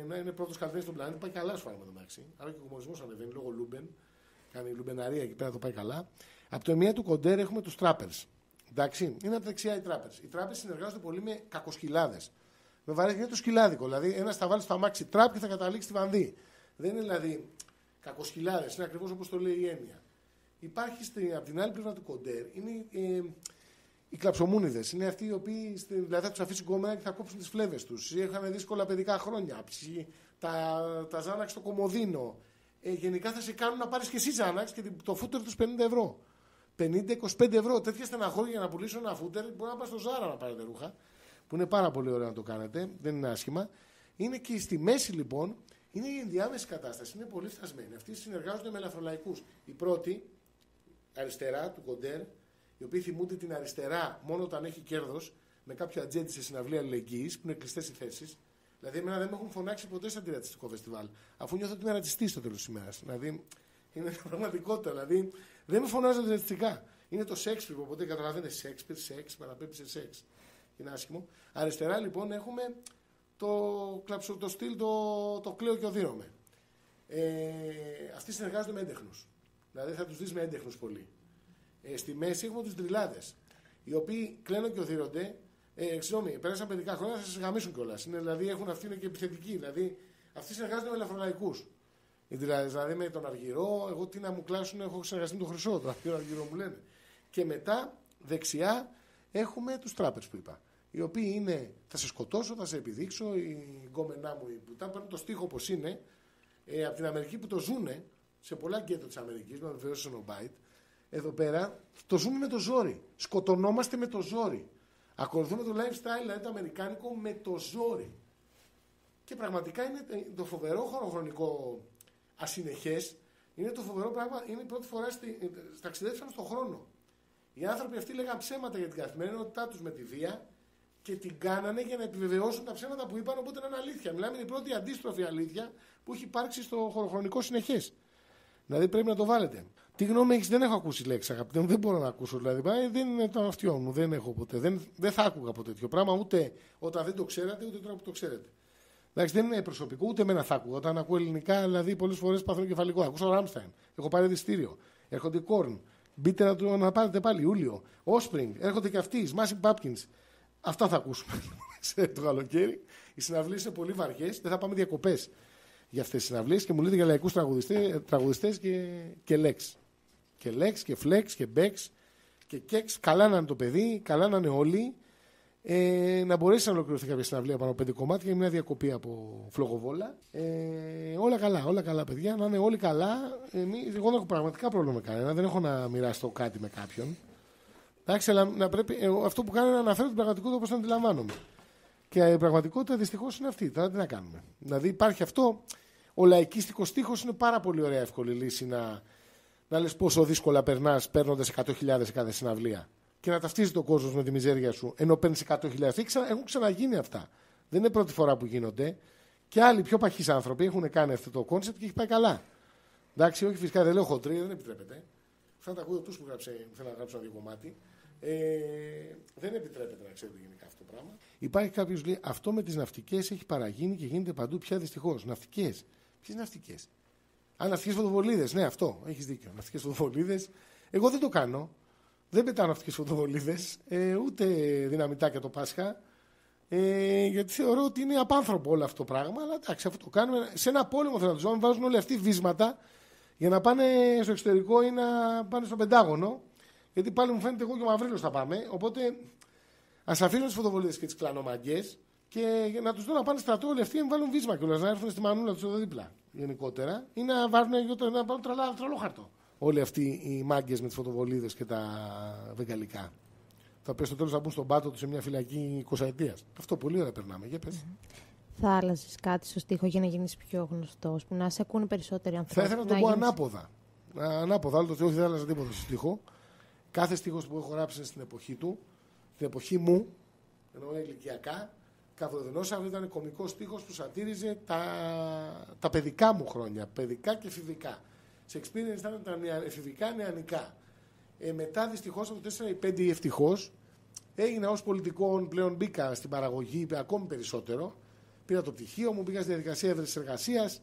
Να είναι πρώτος καλλιτέχνης στον πλανήτη, πάει καλά σφάλμα εντάξει. Άρα και ο κομμουνισμός ανεβαίνει λόγω Λούμπεν. Κάνει λουμπεναρία εκεί πέρα, το πάει καλά. Από το μία του κοντέρ έχουμε τους τράπερς. Εντάξει, είναι από τα δεξιά οι τράπερς. Οι τράπερς συνεργάζονται πολύ με κακοσκυλάδες. Με βαρέσει γιατί το σκυλάδικο. Δηλαδή, ένας θα βάλει στο αμάξι τραπ και θα καταλήξει στη Βανδύ. Δεν είναι δηλαδή κακοσκυλάδες, είναι ακριβώς όπως το λέει η έννοια. Υπάρχει από την άλλη πλευρά του κοντέρ, είναι οι κλαψομούνιδες. Είναι αυτοί οι οποίοι δηλαδή, θα τους αφήσει γκόμενα και θα κόψουν τις φλέβες τους. Είχαν δύσκολα παιδικά χρόνια. Τα Ζάναξ στο Κομοδίνο. Γενικά θα σε κάνουν να πάρεις και εσύ Ζάναξ και το φούτερ τους 50 ευρώ. 50-25 ευρώ. Τέτοια στεναχώρια για να πουλήσω ένα φούτερ μπορεί να πας στο Ζάρα να πάρετε ρούχα. Που είναι πάρα πολύ ωραίο να το κάνετε, δεν είναι άσχημα. Είναι και στη μέση λοιπόν Είναι η ενδιάμεση κατάσταση, είναι πολύ φτασμένη. Αυτοί συνεργάζονται με ελαφρολαϊκούς. Η πρώτη, αριστερά του Κοντέρ, οι οποίοι θυμούνται την αριστερά μόνο όταν έχει κέρδος, με κάποιο ατζέντη σε συναυλία αλληλεγγύης, που είναι κλειστές οι θέσεις. Δηλαδή, εμένα δεν με έχουν φωνάξει ποτέ σε αντιρατσιστικό φεστιβάλ, αφού νιώθω ότι είμαι ρατσιστής στο τέλος της ημέρας. Δηλαδή, είναι πραγματικότητα. Δηλαδή, δεν με φωνάζουν αντιρατσιστικά. Είναι το Σέξπιρ, οπότε καταλαβαίνετε, Σέξπιρ, σεξ, παραπέμπει σε σεξ. Είναι άσχημο. Αριστερά λοιπόν έχουμε το στυλ το κλαίω και οδύνομαι. Αυτοί συνεργάζονται με έντεχνους. Δηλαδή θα τους δεις με έντεχνους πολύ. Στη μέση έχουμε τους ντριλάδες, οι οποίοι κλαίνουν και οδύρονται. Συγγνώμη, πέρασαν παιδικά χρόνια, θα σας γαμίσουν κιόλας. Δηλαδή αυτοί είναι και επιθετικοί. Δηλαδή αυτοί συνεργάζονται με ελαφρολαϊκούς. Οι ντριλάδες, δηλαδή με τον Αργυρό, εγώ τι να μου κλάσουν, έχω συνεργαστεί με τον Χρυσό, τον Αργυρό μου λένε. Και μετά δεξιά έχουμε τους τράπερς που είπα. Οι οποίοι είναι, θα σε σκοτώσω, θα σε επιδείξω, η γκόμενά μου που τα παίρνουν το στίχο όπως είναι, από την Αμερική που το ζούνε, σε πολλά γκέτο της Αμερικής, με βεβαίως Σονόμπάιτ, εδώ πέρα το ζούμε με το ζόρι. Σκοτωνόμαστε με το ζόρι. Ακολουθούμε το lifestyle, δηλαδή το αμερικάνικο, με το ζόρι. Και πραγματικά είναι το φοβερό χωροχρονικό ασυνεχές, είναι το φοβερό πράγμα, είναι η πρώτη φορά ταξιδέψαν στον χρόνο. Οι άνθρωποι αυτοί λέγαν ψέματα για την καθημερινότητά τους με τη βία και την κάνανε για να επιβεβαιώσουν τα ψέματα που είπαν, οπότε να είναι αλήθεια. Μιλάμε για την πρώτη αντίστροφη αλήθεια που έχει υπάρξει στο χωροχρονικό συνεχές. Δηλαδή πρέπει να το βάλετε. Τι γνώμη έχεις, δεν έχω ακούσει λέξη, αγαπητέ μου, δεν μπορώ να ακούσω. Δηλαδή, δεν είναι το αυτιό μου, δεν έχω ποτέ. Δεν θα άκουγα από τέτοιο πράγμα, ούτε όταν δεν το ξέρατε, ούτε τώρα που το ξέρετε. Εντάξει, δεν είναι προσωπικό, ούτε εμένα θα άκουγα. Όταν ακούω ελληνικά, δηλαδή πολλές φορές παθαίνω κεφαλικό. Ακούσω Ράμσταϊν, έχω πάρει εισιτήριο. Έρχονται οι Κόρν. Μπείτε να πάρετε πάλι Ιούλιο. Όσπρινγκ, έρχονται και αυτοί. Smashing Pumpkins. Αυτά θα ακούσουμε το καλοκαίρι. Οι συναυλίες είναι πολύ βαριές. Δεν θα πάμε διακοπές για αυτές τις συναυλίες και μου λέτε για λαϊκούς τραγουδιστές και Lex. Και Lex και Flex και Bex και Kex. Καλά να είναι το παιδί, καλά να είναι όλοι. Να μπορέσει να ολοκληρωθεί κάποια συναυλία πάνω από 5 κομμάτια για μια διακοπή από φλογοβόλα. Όλα καλά, παιδιά. Να είναι όλοι καλά. Εγώ δεν έχω πραγματικά πρόβλημα με κανένα. Δεν έχω να μοιραστώ κάτι με κάποιον. Εντάξει, αλλά αυτό που κάνω είναι να αναφέρω την πραγματικότητα όπως την αντιλαμβάνομαι. Και η πραγματικότητα δυστυχώς είναι αυτή. Τώρα τι να κάνουμε. Δηλαδή υπάρχει αυτό. Ο λαϊκίστικος στίχος είναι πάρα πολύ ωραία εύκολη λύση να λες πόσο δύσκολα περνάς παίρνοντας 100.000 σε κάθε συναυλία. Και να ταυτίζει τον κόσμο με τη μιζέρια σου ενώ παίρνεις 100.000. Έχουν ξαναγίνει αυτά. Δεν είναι πρώτη φορά που γίνονται. Και άλλοι πιο παχείς άνθρωποι έχουν κάνει αυτό το κόνσεπτ και έχει πάει καλά. Εντάξει, όχι φυσικά δεν λέω χοντρή, δεν επιτρέπεται. Θα τα ακούω τους που θέλω να γράψω ένα κομμάτι. Δεν επιτρέπεται να ξέρετε γενικά αυτό το πράγμα. Υπάρχει κάποιος που λέει αυτό με τις ναυτικές έχει παραγίνει και γίνεται παντού πια δυστυχώς. Ναυτικές. Ποιες ναυτικές? Ναυτικές φωτοβολίδες. Ναι, αυτό. Έχεις δίκιο. Ναυτικές φωτοβολίδες. Εγώ δεν το κάνω. Δεν πετάω ναυτικές φωτοβολίδες. Ούτε δυναμητάκια το Πάσχα. Γιατί θεωρώ ότι είναι απάνθρωπο όλο αυτό το πράγμα. Αλλά εντάξει, αυτό το κάνουμε. Σε ένα πόλεμο θέλω να τους βάζουν όλοι αυτοί βίσματα για να πάνε στο εξωτερικό ή να πάνε στο Πεντάγωνο. Γιατί πάλι μου φαίνεται εγώ και ο Μαυρίλος θα πάμε. Οπότε ας αφήσουν τις φωτοβολίδες και τις κλανομαγκές και να τους δουν να πάνε στρατό όλοι αυτοί να βάλουν βίσμα κιόλας. Να έρθουν στη μανούλα τους εδώ δίπλα γενικότερα ή να πάρουν τρελόχαρτο. Όλοι αυτοί οι μάγκες με τις φωτοβολίδες και τα βεγγαλικά. Τα οποία στο τέλος θα μπουν στον πάτο τους σε μια φυλακή 20 ετίας. Αυτό πολύ ωραία περνάμε. Για πες. Θα άλλαζες κάτι στο στίχο για να γίνεις πιο γνωστός, που να σε ακούνε περισσότεροι άνθρωποι? Θα ήθελα να το πω ανάποδα. Ανάποδα, άλλο το ότι δεν άλλαζα τίποτα στο στίχο. Κάθε στίχος που έχω γράψει στην εποχή του, την εποχή μου, εννοώ ηλικιακά, Καβροδινόσαυρο ήταν κωμικός στίχος που σατήριζε τα παιδικά μου χρόνια, παιδικά και εφηβικά. Σεξπίρ ήταν τα εφηβικά νεανικά. Μετά δυστυχώς από το 4 ή 5 ή ευτυχώς έγινα ως πολιτικό, πλέον μπήκα στην παραγωγή ακόμη περισσότερο. Πήρα το πτυχίο μου, πήγα στη διαδικασία έβρεσης εργασίας.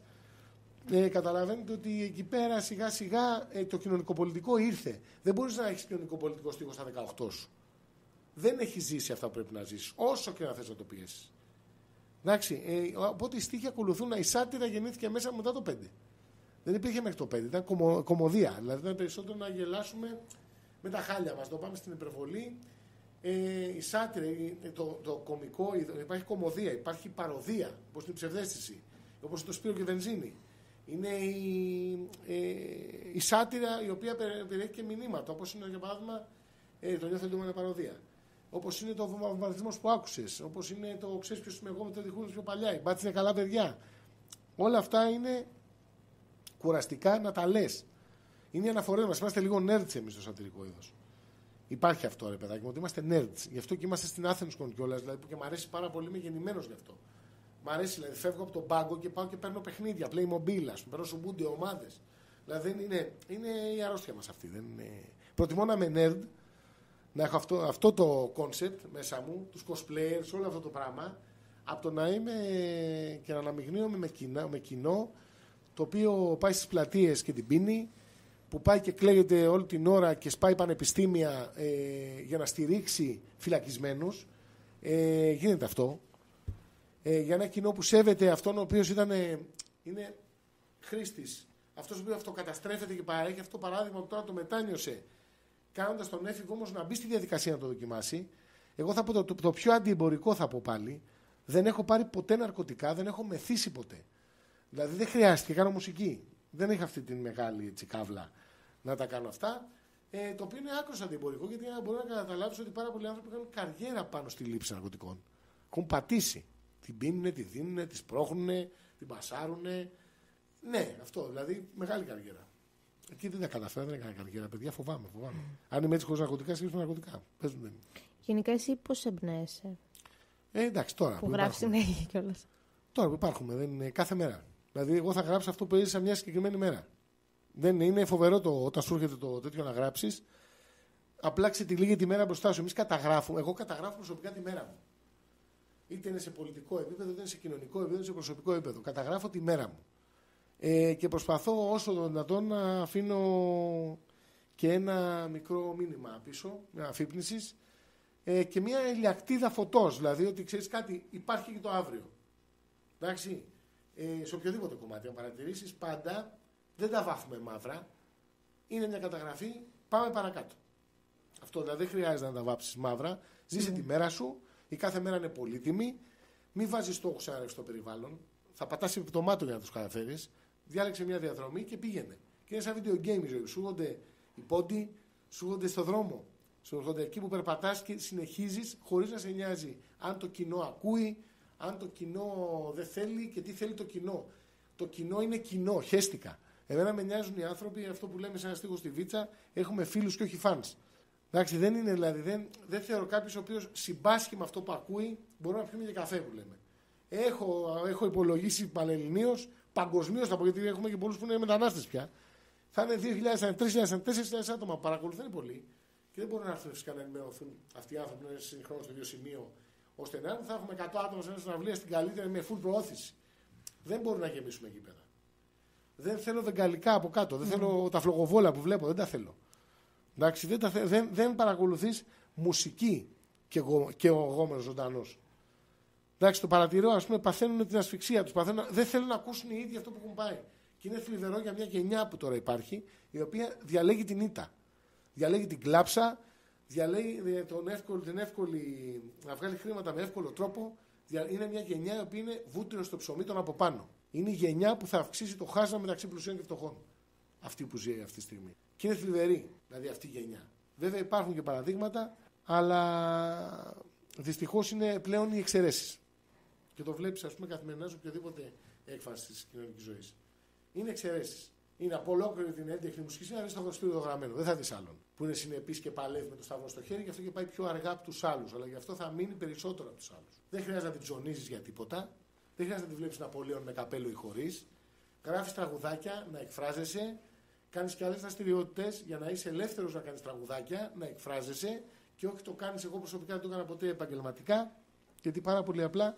Καταλαβαίνετε ότι εκεί πέρα σιγά σιγά το κοινωνικοπολιτικό ήρθε. Δεν μπορείς να έχεις κοινωνικοπολιτικό στίχο στα 18 σου. Δεν έχεις ζήσει αυτά που πρέπει να ζήσεις, όσο και να θες να το πιέσεις. Εντάξει, οπότε οι στίχοι ακολουθούν. Η σάτυρα γεννήθηκε μέσα μετά το 5. Δεν υπήρχε μέχρι το 5, ήταν κωμωδία. Δηλαδή ήταν περισσότερο να γελάσουμε με τα χάλια μας. Το πάμε στην υπερβολή. Η σάτυρα, το κωμικό, υπάρχει κωμωδία, υπάρχει παροδία, όπως είναι η ψευδαίσθηση, όπως το Σπύρο και Βενζίνη. Είναι η σάτυρα η οποία περιέχει και μηνύματα, όπως είναι για παράδειγμα το νιώθω έντομα είναι παροδία. Όπως είναι το βομβαρδισμός που άκουσες, όπως είναι το ξέρεις ποιος είμαι εγώ με το διχούρι πιο παλιά, η μπάτση είναι καλά παιδιά. Όλα αυτά είναι κουραστικά να τα λες. Είναι οι αναφορές μας. Είμαστε λίγο nerds εμείς στο σατυρικό είδος. Υπάρχει αυτό, ρε παιδάκι μου, ότι είμαστε nerds. Γι' αυτό και είμαστε στην Athens Con κιόλας, δηλαδή, που και μου αρέσει πάρα πολύ, είμαι γεννημένος γι' αυτό. Μ' αρέσει, δηλαδή, φεύγω από τον πάγκο και πάω και παίρνω παιχνίδια, Playmobil, ας πούμε, παίρνω σουμπούντι, ομάδες. Δηλαδή είναι η αρρώστια μας αυτή. Δεν είναι... Προτιμώ να είμαι nerd, να έχω αυτό το concept μέσα μου, τους cosplayers, όλο αυτό το πράγμα, από το να είμαι και να αναμειγνύομαι με κοινό, το οποίο πάει στις πλατείες και την πίνει, που πάει και κλαίγεται όλη την ώρα και σπάει πανεπιστήμια για να στηρίξει φυλακισμένους. Γίνεται αυτό. Για ένα κοινό που σέβεται αυτόν ο οποίος είναι χρήστης, αυτός ο οποίος αυτοκαταστρέφεται και παρέχει αυτό το παράδειγμα που τώρα το μετάνιωσε, κάνοντας τον έφηβο όμως να μπει στη διαδικασία να το δοκιμάσει. Εγώ θα πω το πιο αντιεμπορικό, θα πω πάλι. Δεν έχω πάρει ποτέ ναρκωτικά, δεν έχω μεθύσει ποτέ. Δηλαδή δεν χρειάστηκε, κάνω μουσική. Δεν έχω αυτή την μεγάλη καύλα να τα κάνω αυτά. Το οποίο είναι άκρως αντιεμπορικό, γιατί μπορεί να καταλάβει ότι πάρα πολλοί άνθρωποι κάνουν καριέρα πάνω στη λήψη ναρκωτικών. Έχουν πατήσει. Την πίνουνε, τη δίνουνε, τη σπρώχνουνε, την πασάρουνε. Ναι, αυτό δηλαδή μεγάλη καριέρα. Εκεί δεν τα καταφέρω, δεν έκανα καριέρα, παιδιά, φοβάμαι. Αν είμαι έτσι χωρίς ναρκωτικά, σκέφτομαι ναρκωτικά. Παίζουν. Γενικά, εσύ πώς εμπνέεσαι? Εντάξει, τώρα. Που γράφει συνέχεια κιόλας. Τώρα που υπάρχουμε, δεν είναι κάθε μέρα. Δηλαδή, εγώ θα γράψω αυτό που έζησα μια συγκεκριμένη μέρα. Δεν είναι φοβερό όταν σου έρχεται το τέτοιο να γράψεις. Απλά ξετυλίγει τη μέρα μπροστά σου. Εγώ καταγράφω προσωπικά τη μέρα μου. Είτε είναι σε πολιτικό επίπεδο, είτε είναι σε κοινωνικό επίπεδο, είτε σε προσωπικό επίπεδο. Καταγράφω τη μέρα μου. Και προσπαθώ όσο το δυνατόν να αφήνω και ένα μικρό μήνυμα πίσω, μια αφύπνισης, και μια ηλιακτίδα φωτός. Δηλαδή ότι ξέρεις κάτι, υπάρχει και το αύριο. Εντάξει. Σε οποιοδήποτε κομμάτι, αν παρατηρήσεις, πάντα δεν τα βάφουμε μαύρα. Είναι μια καταγραφή, πάμε παρακάτω. Αυτό δηλαδή δεν χρειάζεται να τα βάψεις μαύρα. Ζήσε τη μέρα σου, η κάθε μέρα είναι πολύτιμη. Μην βάζεις στόχους να ρεύσεις το περιβάλλον. Θα πατάς επιπτωμάτων για να τους καταφέρεις. Διάλεξε μια διαδρομή και πήγαινε. Και είναι σαν video game η ζωή. Σου έρχονται οι πόντοι, σου έρχονται στο δρόμο. Σου έρχονται εκεί που περπατάς και συνεχίζεις χωρίς να σε νοιάζει αν το κοινό ακούει, αν το κοινό δεν θέλει και τι θέλει το κοινό. Το κοινό είναι κοινό, χέστηκα. Εμένα με νοιάζουν οι άνθρωποι, αυτό που λέμε σε ένα στίχο στη Βίτσα, έχουμε φίλους και όχι φανς. Εντάξει, δεν είναι δηλαδή, δεν θεωρώ κάποιος ο οποίος συμπάσχει με αυτό που ακούει, μπορούμε να πιούμε και καφέ που λέμε. Έχω υπολογίσει πανελληνίως, παγκοσμίως θα πω, γιατί έχουμε και πολλούς που είναι μετανάστες πια. Θα είναι 2.000, 3.000, 4.000 άτομα που παρακολουθούν πολύ και δεν μπορούν να έρθουν φυσικά να ενημερωθούν αυτοί οι άνθρωποι να είναι συγχρόνως στο ίδιο σημείο, ώστε να θα έχουμε 100 άτομα σε ένα συναυλία στην καλύτερη με full προώθηση. Δεν μπορούμε να γεμίσουμε γήπεδα. Δεν θέλω βεγγαλικά από κάτω. Δεν θέλω τα φλογοβόλα που βλέπω. Δεν τα θέλω. Εντάξει, δεν παρακολουθείς μουσική και ο γόμενος ζωντανός. Εντάξει, το παρατηρώ, ας πούμε, παθαίνουν την ασφυξία τους. Δεν θέλουν να ακούσουν οι ίδιοι αυτό που έχουν πάει. Και είναι θλιβερό για μια γενιά που τώρα υπάρχει, η οποία διαλέγει την ήττα. Διαλέγει την κλάψα, διαλέγει την εύκολη να βγάλει χρήματα με εύκολο τρόπο. Είναι μια γενιά η οποία είναι βούτυρο στο ψωμί των από πάνω. Είναι η γενιά που θα αυξήσει το χάσμα μεταξύ πλουσίων και φτωχών. Αυτή που ζει αυτή τη στιγμή. Και είναι θλιβερή, δηλαδή αυτή η γενιά. Βέβαια υπάρχουν και παραδείγματα, αλλά δυστυχώς είναι πλέον οι εξαιρέσεις. Και το βλέπεις, ας πούμε, καθημερινά σε οποιοδήποτε έκφραση της κοινωνικής ζωής. Είναι εξαιρέσεις. Είναι από ολόκληρη την έντεχνη μουσική να δεις το χρωστήριο το γραμμένο. Δεν θα δεις άλλον. Που είναι συνεπής και παλεύει με το σταυρό στο χέρι, γι' αυτό και πάει πιο αργά από τους άλλους. Αλλά γι' αυτό θα μείνει περισσότερο από τους άλλους. Δεν χρειάζεται να την ψωνίζεις για τίποτα. Δεν χρειάζεται να τη βλέπεις Ναπολέον με καπέλο ή χωρίς. Γράφεις τραγουδάκια, να εκφράζεσαι. Κάνεις και άλλες δραστηριότητες για να είσαι ελεύθερος να κάνεις τραγουδάκια, να εκφράζεσαι. Και όχι το κάνεις, εγώ προσωπικά δεν το έκανα ποτέ επαγγελματικά, γιατί πάρα πολύ απλά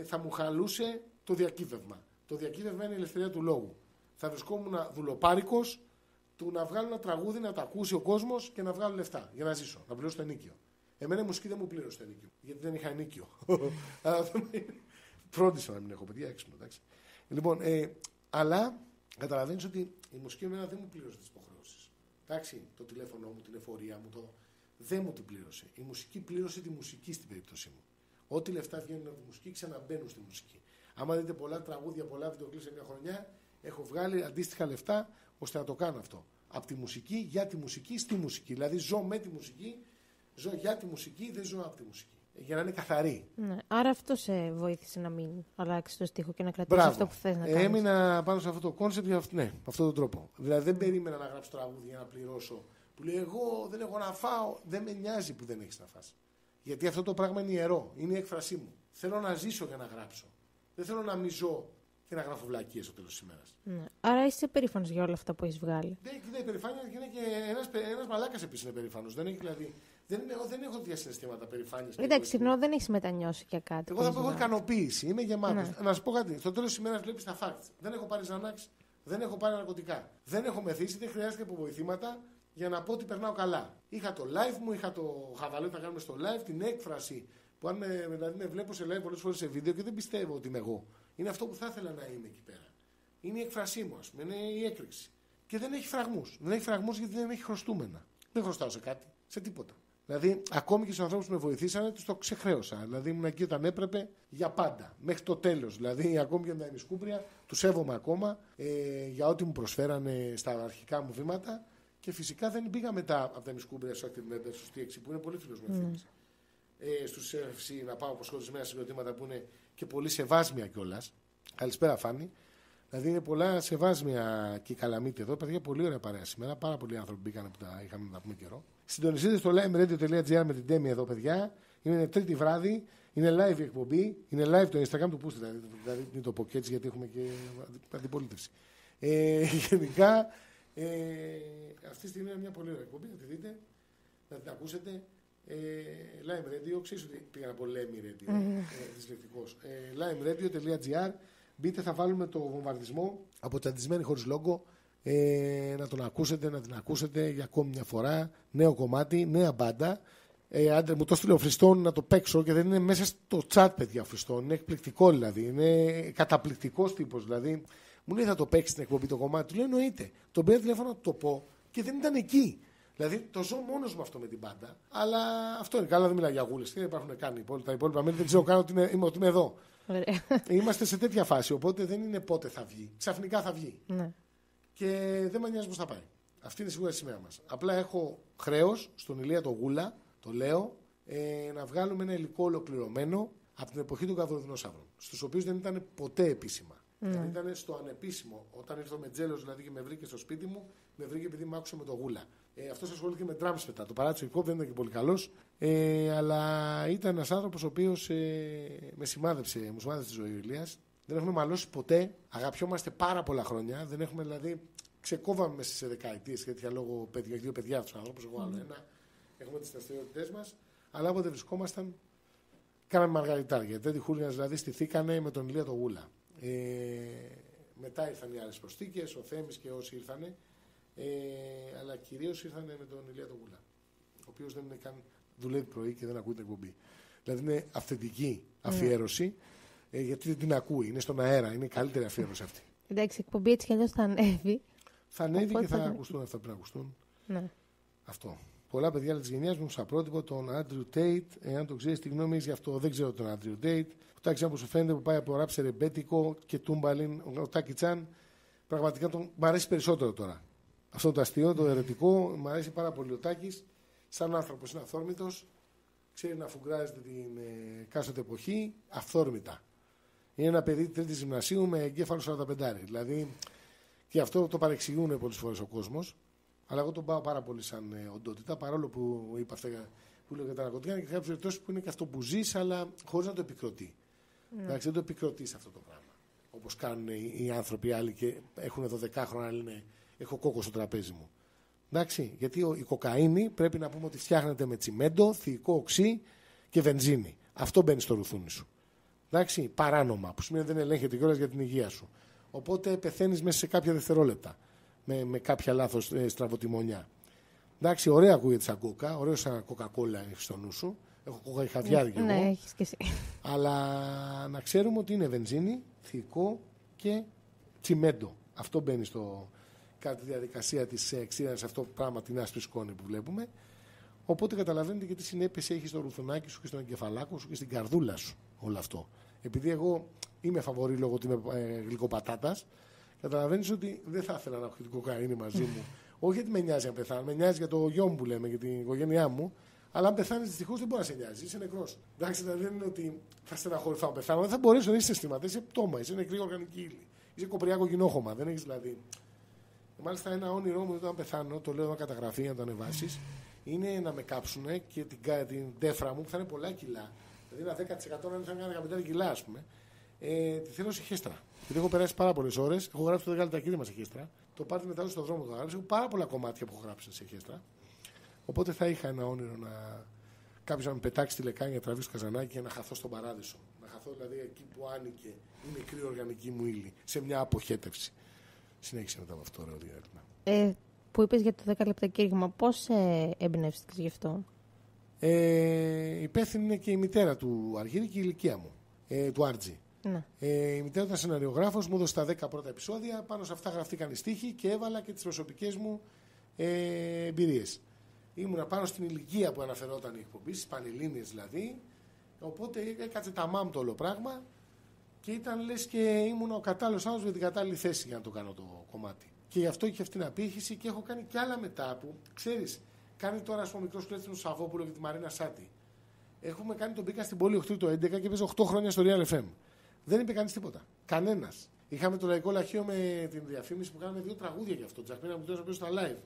θα μου χαλούσε το διακύβευμα. Το διακύβευμα είναι η ελευθερία του λόγου. Θα βρισκόμουν δουλοπάρικος του να βγάλω ένα τραγούδι, να το ακούσει ο κόσμος και να βγάλω λεφτά για να ζήσω, να πληρώσω το ενίκιο. Εμένα η μουσική δεν μου πλήρωσε το ενίκιο, γιατί δεν είχα ενίκιο. Φρόντισα να μην έχω παιδιά, έξυπνο, εντάξει. Λοιπόν, αλλά καταλαβαίνεις ότι η μουσική εμένα δεν μου πλήρωσε τις υποχρεώσεις. Εντάξει, το τηλέφωνο μου, την εφορία μου, δεν μου την πλήρωσε. Η μουσική πλήρωσε τη μουσική στην περίπτωσή μου. Ό,τι λεφτά βγαίνουν από τη μουσική ξαναμπαίνουν στη μουσική. Άμα δείτε πολλά τραγούδια, πολλά βιντεοκλίπ σε μια χρονιά, έχω βγάλει αντίστοιχα λεφτά ώστε να το κάνω αυτό. Από τη μουσική, για τη μουσική, στη μουσική. Δηλαδή ζω με τη μουσική, ζω για τη μουσική, δεν ζω από τη μουσική. για να είναι καθαρή. Ναι. Άρα αυτό σε βοήθησε να μην αλλάξει το στίχο και να κρατήσει αυτό που θες να κάνεις. Έμεινα πάνω σε αυτό το κόνσεπτ με αυτόν τον τρόπο. Δηλαδή δεν περίμενα να γράψω τραγούδι για να πληρώσω. Που λέει εγώ δεν έχω να φάω. Δεν με νοιάζει που δεν έχεις να φας. Γιατί αυτό το πράγμα είναι ιερό. Είναι η έκφρασή μου. Θέλω να ζήσω για να γράψω. Δεν θέλω να μιζώ και να γράφω βλακίες στο τέλος της ημέρας. Ναι. Άρα είσαι περήφανος για όλα αυτά που έχεις βγάλει. Ναι, περηφάνεια και είναι και ένας μαλάκας επίσης είναι περήφανος. Δηλαδή, δεν έχω διασυναισθήματα περηφάνειας. Εντάξει, ενώ δεν έχεις μετανιώσει για κάτι. Εγώ θα πω: έχω ικανοποίηση. Είμαι γεμάτος. Ναι. Να σου πω κάτι. Στο τέλος της ημέρας βλέπεις τα facts. Δεν έχω πάρει Xanax, δεν έχω πάρει ναρκωτικά. Δεν έχω μεθύσει, δεν χρειάζεται υποβοηθήματα για να πω ότι περνάω καλά. Είχα το live μου, είχα το χαβαλέ που θα κάνουμε στο live, την έκφραση που αν δηλαδή με βλέπω σε live πολλές φορές σε βίντεο και δεν πιστεύω ότι είμαι εγώ. Είναι αυτό που θα ήθελα να είμαι εκεί πέρα. Είναι η έκφρασή μου, ας πούμε, είναι η έκρηξη. Και δεν έχει φραγμούς. Δεν έχει φραγμούς γιατί δεν έχει χρωστούμενα. Δεν χρωστάω σε κάτι, σε τίποτα. Δηλαδή, ακόμη και στους ανθρώπους που με βοηθήσανε, τους το ξεχρέωσα. Δηλαδή, ήμουν εκεί όταν έπρεπε για πάντα, μέχρι το τέλος. Δηλαδή, ακόμη και με τα ημισκούμπρια, τους σέβομαι ακόμα για ό,τι μου προσφέρανε στα αρχικά μου βήματα. Και φυσικά δεν πήγα μετά από τα ημισκούμπρια στο Active Mental, στο TXC, που είναι πολύ φίλος μου ευθύνης. Στους FC να πάω από σκοτεινά συγκροτήματα που είναι και πολύ σεβάσμια κιόλας. Καλησπέρα, Φάνη. Δηλαδή είναι πολλά σεβάσμια και καλαμίτη εδώ. Παιδιά, πολύ ωραία παρέα σήμερα. Πάρα πολλοί άνθρωποι μπήκαν που τα είχαμε να πούμε καιρό. Συντονιστείτε στο limeradio.gr με την Τέμι εδώ, παιδιά. Είναι Τρίτη βράδυ. Είναι live η εκπομπή. Είναι live το Instagram του Πούστη. Δηλαδή μην το πω και έτσι γιατί έχουμε και αντιπολίτευση. Γενικά αυτή τη στιγμή είναι μια πολύ ωραία εκπομπή. Να τη δείτε, να την ακούσετε. Lime Radio, ξέρεις ότι πήγα να πω Lemmy Radio, δυσλεκτικός. limeradio.gr. Μπείτε, θα βάλουμε το βομβαρδισμό από τσαντισμένη χωρίς λόγο. Να τον ακούσετε, να την ακούσετε για ακόμη μια φορά. Νέο κομμάτι, νέα μπάντα. Άντρε, μου το στείλε ο Φριστόν να το παίξω και δεν είναι μέσα στο chat, παιδιά, ο Φριστόν. Είναι εκπληκτικό δηλαδή. Είναι καταπληκτικός τύπος. Δηλαδή, μου λέει θα το παίξει στην εκπομπή το κομμάτι. Του λέω εννοείται. Τον πήρα τηλέφωνο να το πω και δεν ήταν εκεί. Δηλαδή το ζω μόνος μου αυτό με την μπάντα. Αλλά αυτό είναι. Καλά, δεν μιλάω για γούλες. Δεν υπάρχουν καν τα υπόλοιπα μέλη. Δεν ξέρω καν ότι είμαι εδώ. Είμαστε σε τέτοια φάση. Οπότε δεν είναι πότε θα βγει. Ξαφνικά θα βγει. Ναι. Και δεν με νοιάζει πώς θα πάει. Αυτή είναι σίγουρα η σημαία μας. Απλά έχω χρέος στον Ηλία το Γούλα, το λέω, να βγάλουμε ένα υλικό ολοκληρωμένο από την εποχή των Καβροδινόσαυρων. Στους οποίους δεν ήταν ποτέ επίσημα. Δηλαδή ήταν στο ανεπίσημο. Όταν ήρθε ο Μετζέλος δηλαδή και με βρήκε στο σπίτι μου, με βρήκε επειδή με άκουσε με το Γούλα. Αυτός ασχολήθηκε με drums μετά. Το παράτησε hip hop, δεν ήταν και πολύ καλός. Αλλά ήταν ένας άνθρωπος ο οποίος μου σημάδεψε τη ζωή ο Ηλίας. Δεν έχουμε μαλώσει ποτέ. Αγαπιόμαστε πάρα πολλά χρόνια. Δεν έχουμε δηλαδή. Ξεκόβαμε μέσα σε δεκαετίες και τέτοια λόγω παιδιά, δύο παιδιά αυτούς τους ανθρώπους. Εγώ άλλο ένα. Έχουμε τις δραστηριότητές μας. Αλλά όποτε βρισκόμασταν, κάναμε μαργαριτάρια. Τέτοιοι χούλινας δηλαδή στηθήκανε με τον Ηλία το Γούλα. Μετά ήρθαν οι άλλες προσθήκες, ο Θέμης και όσοι ήρθανε. Αλλά κυρίως ήρθαν με τον Ηλία τον Γούλα, ο οποίος δεν είναι καν δουλεύει πρωί και δεν ακούει την εκπομπή. Δηλαδή είναι αυθεντική αφιέρωση, γιατί δεν την ακούει, είναι στον αέρα, είναι η καλύτερη αφιέρωση αυτή. Εντάξει, η εκπομπή έτσι κι αλλιώς θα ανέβει. Θα ανέβει και θα ακουστούν αυτά που να ακουστούν. Ναι. Αυτό. Πολλά παιδιά της γενιάς μου σαν πρότυπο τον Andrew Tate, εάν το ξέρεις, τι γνώμη έχεις γι' αυτό, δεν ξέρω τον Andrew Tate. Ο Τάκη που σου φαίνεται που πάει από ράψε ρεμπέτικο και τούμπαλιν, ο Τάκη Τσάν, πραγματικά μ' αρέσει περισσότερο τώρα. Αυτό το αστείο, το ερετικό, μου αρέσει πάρα πολύ ο Τάκης. Σαν άνθρωπος είναι αυθόρμητος, ξέρει να φουγκράζεται την κάστοτε εποχή αυθόρμητα. Είναι ένα παιδί τρίτη γυμνασίου με εγκέφαλο 45. Δηλαδή, και αυτό το παρεξηγούν πολλές φορές ο κόσμος. Αλλά εγώ τον πάω πάρα πολύ σαν οντότητα, παρόλο που είπα αυτά που λέω για τα ναρκωτικά. Και κάποιες περιπτώσεις που είναι και αυτό που ζεις, αλλά χωρίς να το επικροτεί. Εντάξει, δεν το επικροτεί αυτό το πράγμα. Όπως κάνουν οι άνθρωποι άλλοι και έχουν 12 χρόνια, λένε έχω κόκο στο τραπέζι μου. Εντάξει, γιατί η κοκαίνη πρέπει να πούμε ότι φτιάχνεται με τσιμέντο, θηϊκό οξύ και βενζίνη. Αυτό μπαίνει στο ρουθούνι σου. Εντάξει, παράνομα, που σημαίνει ότι δεν ελέγχεται κιόλας για την υγεία σου. Οπότε πεθαίνεις μέσα σε κάποια δευτερόλεπτα με κάποια λάθος στραβοτιμονιά. Εντάξει, ωραία ακούγεται σαν κόκα, ωραίο σαν κοκακόλα έχει στο νου σου. Έχω κόκα χαβιάρι κι εγώ. Ναι, έχεις και εσύ. Αλλά να ξέρουμε ότι είναι βενζίνη, θηϊκό και τσιμέντο. Αυτό μπαίνει κατά τη διαδικασία της ξύρανσης, αυτό το πράγμα, την άσπρη σκόνη που βλέπουμε. Οπότε καταλαβαίνετε και τι συνέπειες έχει στο ρουθουνάκι σου και στον εγκεφαλάκο σου και στην καρδούλα σου όλο αυτό. Επειδή εγώ είμαι φαβορή λόγω ότι είμαι γλυκοπατάτας, καταλαβαίνεις ότι δεν θα ήθελα να έχω την κοκαίνη μαζί μου. Όχι γιατί με νοιάζει να πεθάνω, με νοιάζει για το γιο μου που λέμε, για την οικογένειά μου, Αλλά αν πεθάνει, δυστυχώς δεν μπορεί να σε νοιάζει. Είσαι νεκρός. Εντάξει, δηλαδή δεν είναι ότι θα στεναχωρηθώ αν πεθάνω. Δεν θα μπορέσει να έχει αισθήματα. Είσαι πτώμα, είσαι νεκρή οργανική ύλη. Είσαι κοπριάκο κοινόχωμα. Δεν έχει δηλαδή. Μάλιστα, ένα όνειρό μου όταν πεθάνω, το λέω εδώ καταγραφή, να το ανεβάσει, είναι να με κάψουν και την τέφρα μου που θα είναι πολλά κιλά. Δηλαδή ένα 10% να είναι 15 κιλά, α πούμε. Τη θέλω σε χέστρα. Γιατί έχω περάσει πάρα πολλές ώρες. Έχω γράψει το δεκαλετακίδημα σε χέστρα. Το πάρτι μετά στον δρόμο το γράψει. Έχω πάρα πολλά κομμάτια που έχω γράψει σε χέστρα. Οπότε θα είχα ένα όνειρο να κάποιος να με πετάξει τη λεκάνη, να τραβήξει το καζανάκι και να χαθώ στον παράδεισο. Να χαθώ δηλαδή εκεί που άνοικε η μικρή οργανική μου ύλη. Σε μια αποχέτευση. Συνέχισε μετά από αυτό, ωραίο διάλειμμα. Που είπες για το 10 λεπτά κήρυγμα, πώς εμπνεύστηκες γι' αυτό? Υπεύθυνη είναι και η μητέρα του Αργύρη και η ηλικία μου, του Άρτζη. Ναι. Η μητέρα ήταν σεναριογράφος, μου έδωσε τα 10 πρώτα επεισόδια. Πάνω σε αυτά γραφτήκαν οι στίχοι και έβαλα και τις προσωπικές μου εμπειρίες. Ήμουνα πάνω στην ηλικία που αναφερόταν η εκπομπή, στις Πανελλήνιες δηλαδή. Οπότε έκατσε τα μάμ το όλο πράγμα και ήταν λες και ήμουν ο κατάλληλος άνθρωπος για την κατάλληλη θέση για να το κάνω το κομμάτι. Και γι' αυτό είχε αυτή την απήχηση και έχω κάνει κι άλλα μετά που ξέρεις. Κάνει τώρα ας πούμε μικρός κλέφτης του Σαββόπουλο και τη Μαρίνα Σάτι. Έχουμε κάνει τον Μπήκα στην πόλη 8 το 11 και παίζει 8 χρόνια στο Real FM. Δεν είπε κανείς τίποτα. Κανένας. Είχαμε το Λαϊκό Λαχείο με την διαφήμιση που κάναμε 2 τραγούδια γι' αυτό. Τζαχμίνα μου τόσο στα live.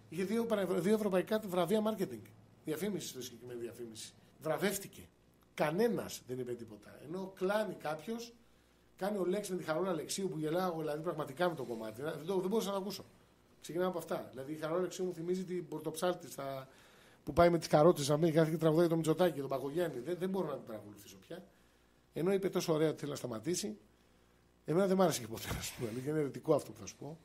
Είχε 2 ευρωπαϊκά βραβεία marketing. Διαφήμιση στο συγκεκριμένη διαφήμιση. Βραβεύτηκε. Κανένας δεν είπε τίποτα. Ενώ κλάνει κάποιος, κάνει ο Λέξ με τη Χαρόλα Αλεξίου που γελάω δηλαδή πραγματικά με το κομμάτι. Δεν μπορούσα να το ακούσω. Ξεκινάμε από αυτά. Δηλαδή η Χαρόλα Αλεξίου μου θυμίζει την πορτοψάλτη που πάει με τις καρότες να και τραγουδάει το Μητσοτάκη και τον Πακογιάννη. Δεν μπορώ να την παρακολουθήσω πια. Ενώ είπε τόσο ωραία ότι θέλει να σταματήσει. Εμένα δεν μ' άρεσε και ποτέ να σου πω. Είναι ερετικό αυτό που θα σου πω.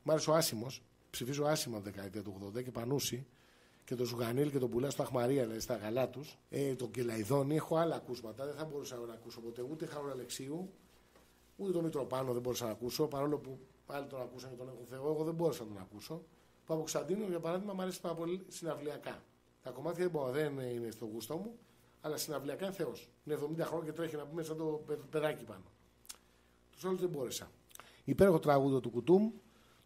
Μ' άρεσε ο Άσιμος. Ψηφίζω Άσιμο τη δεκαετία του 80 και Πανούση. Και τον Ζουγανίλ και τον Πουλά στο Αχμαρία, δηλαδή στα γαλά του. Τον Κελαϊδόνη. Έχω άλλα ακούσματα. Δεν θα μπορούσα να ακούσω ποτέ ούτε Χαρόλα Αλεξίου, ούτε τον Μητροπάνο δεν μπορούσα να ακούσω. Παρόλο που άλλοι τον ακούσαν και τον έχουν Θεό, εγώ δεν μπορούσα να τον ακούσω. Παποκοσταντίνου, για παράδειγμα, μου αρέσει πάρα πολύ συναυλιακά. Τα κομμάτια δεν είναι στο γούστο μου, αλλά συναυλιακά είναι Θεός. Είναι 70 χρόνια και τρέχει να πούμε σαν το παιδάκι πάνω. Τους άλλους δεν μπόρεσα. Υπέροχο τραγούδο του Κουτούμ.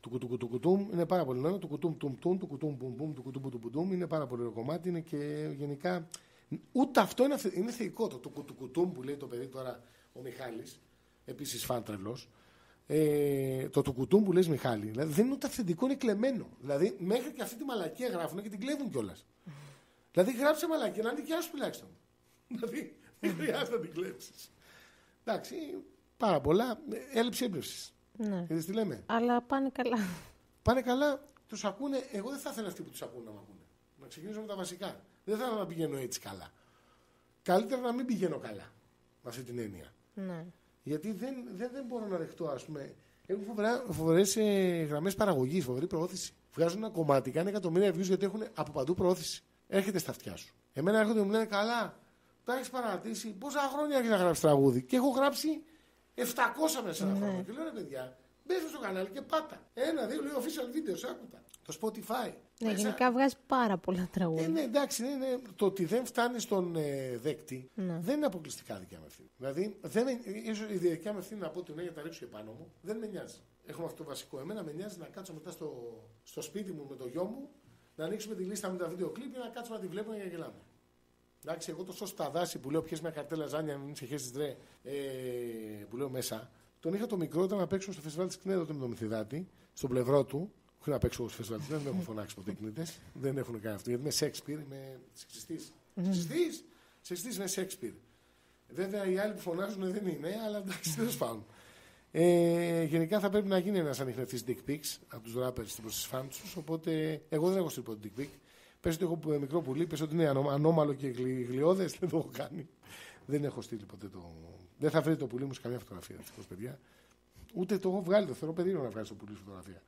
Του κουτούμ είναι πάρα πολύ ωραίο. Του κουτούμ τουμ, του κουτούμ πουμ, του κουτούμ πουμ είναι πάρα πολύ ωραίο κομμάτι. Είναι και γενικά. Ούτε αυτό είναι θεϊκό. Το κουτούμ που λέει το παιδί τώρα ο Μιχάλης, επίσης φαν τρελός. Το κουτούμ που λες Μιχάλη, δηλαδή δεν είναι ούτε αυθεντικό, είναι κλεμμένο. Δηλαδή μέχρι και αυτή τη μαλακία γράφουν και την κλέβουν κιόλας. Δηλαδή γράψε μαλακία να είναι δικιά σου τουλάχιστον. Δηλαδή δεν χρειάζεται να την κλέψεις. Εντάξει, πάρα πολλά. Έλλειψη έμπνευσης. Ναι. Είδες τι λέμε. Αλλά πάνε καλά. Πάνε καλά, τους ακούνε. Εγώ δεν θα ήθελα αυτοί που τους ακούνε να μ' ακούνε. Να ξεκινήσω με τα βασικά. Δεν θα ήθελα να πηγαίνω έτσι καλά. Καλύτερα να μην πηγαίνω καλά. Με αυτή την έννοια. Ναι. Γιατί δεν μπορώ να δεχτώ, ας πούμε. Έχουν φοβερές γραμμές παραγωγής, φοβερή προώθηση. Βγάζουν ένα κομμάτι, κάνει εκατομμύρια views γιατί έχουν από παντού προώθηση. Έρχεται στα αυτιά σου. Εμένα έρχονται και μου λένε καλά, τα έχεις παρατήσει. Πόσα χρόνια έχεις να γράψεις τραγούδι. Και έχω γράψει 700 μέσα σε ένα χρόνο. Και λέω ρε παιδιά, μπες στο κανάλι και πάτα. 1, 2, λέει official videos, άκουτα. Το Spotify. Ναι, γενικά βγάζει πάρα πολλά τραγούδια. Ναι, εντάξει, ναι. Το ότι δεν φτάνει στον δέκτη δεν είναι αποκλειστικά δικιά μου ευθύνη. Δηλαδή, ίσως η δικιά μου ευθύνη να πω ότι ναι, για τα ρίξω επάνω μου, δεν με νοιάζει. Έχουμε αυτό το βασικό. Εμένα με νοιάζει να κάτσω μετά στο σπίτι μου με το γιο μου, να ανοίξουμε τη λίστα με τα βίντεο κλιπ και να κάτσουμε να τη βλέπουμε και να γελάμε. Εντάξει, εγώ το σω στα δάση που λέω πιες μια καρτέλα ζάνια, αν είσαι χέσεις ντρε, που λέω μέσα, τον είχα το μικρό όταν να παίξουμε στο φεστιβάλ τη Κνέδο με τον Μυθιδάτη, στο πλευρό του. Όχι να παίξω στο φεστιβάλ, δεν έχουν φωνάξει ποτέ κνήτες. Δεν έχουν κάνει αυτό. Γιατί είμαι Σέξπιρ, είμαι σεξιστής. Σεξιστής είμαι Σέξπιρ. Βέβαια οι άλλοι που φωνάζουν δεν είναι, αλλά εντάξει, τέλος πάντων. Γενικά θα πρέπει να γίνει ένας ανιχνευτής dick pics από τους rappers προς τις φans τους. Οπότε εγώ δεν έχω στείλει ποτέ dick pic. Πες ότι έχω μικρό πουλί, πες ότι είναι ανώμαλο και γλιώδες, δεν το έχω κάνει. Δεν έχω στείλει ποτέ το. Δεν θα βρει το πουλί μου σε καμία φωτογραφία, δυστυχώς παιδιά. Ούτε το έχω βγάλει, το θεωρώ περίεργο να βγάλει το πουλί φωτογραφία.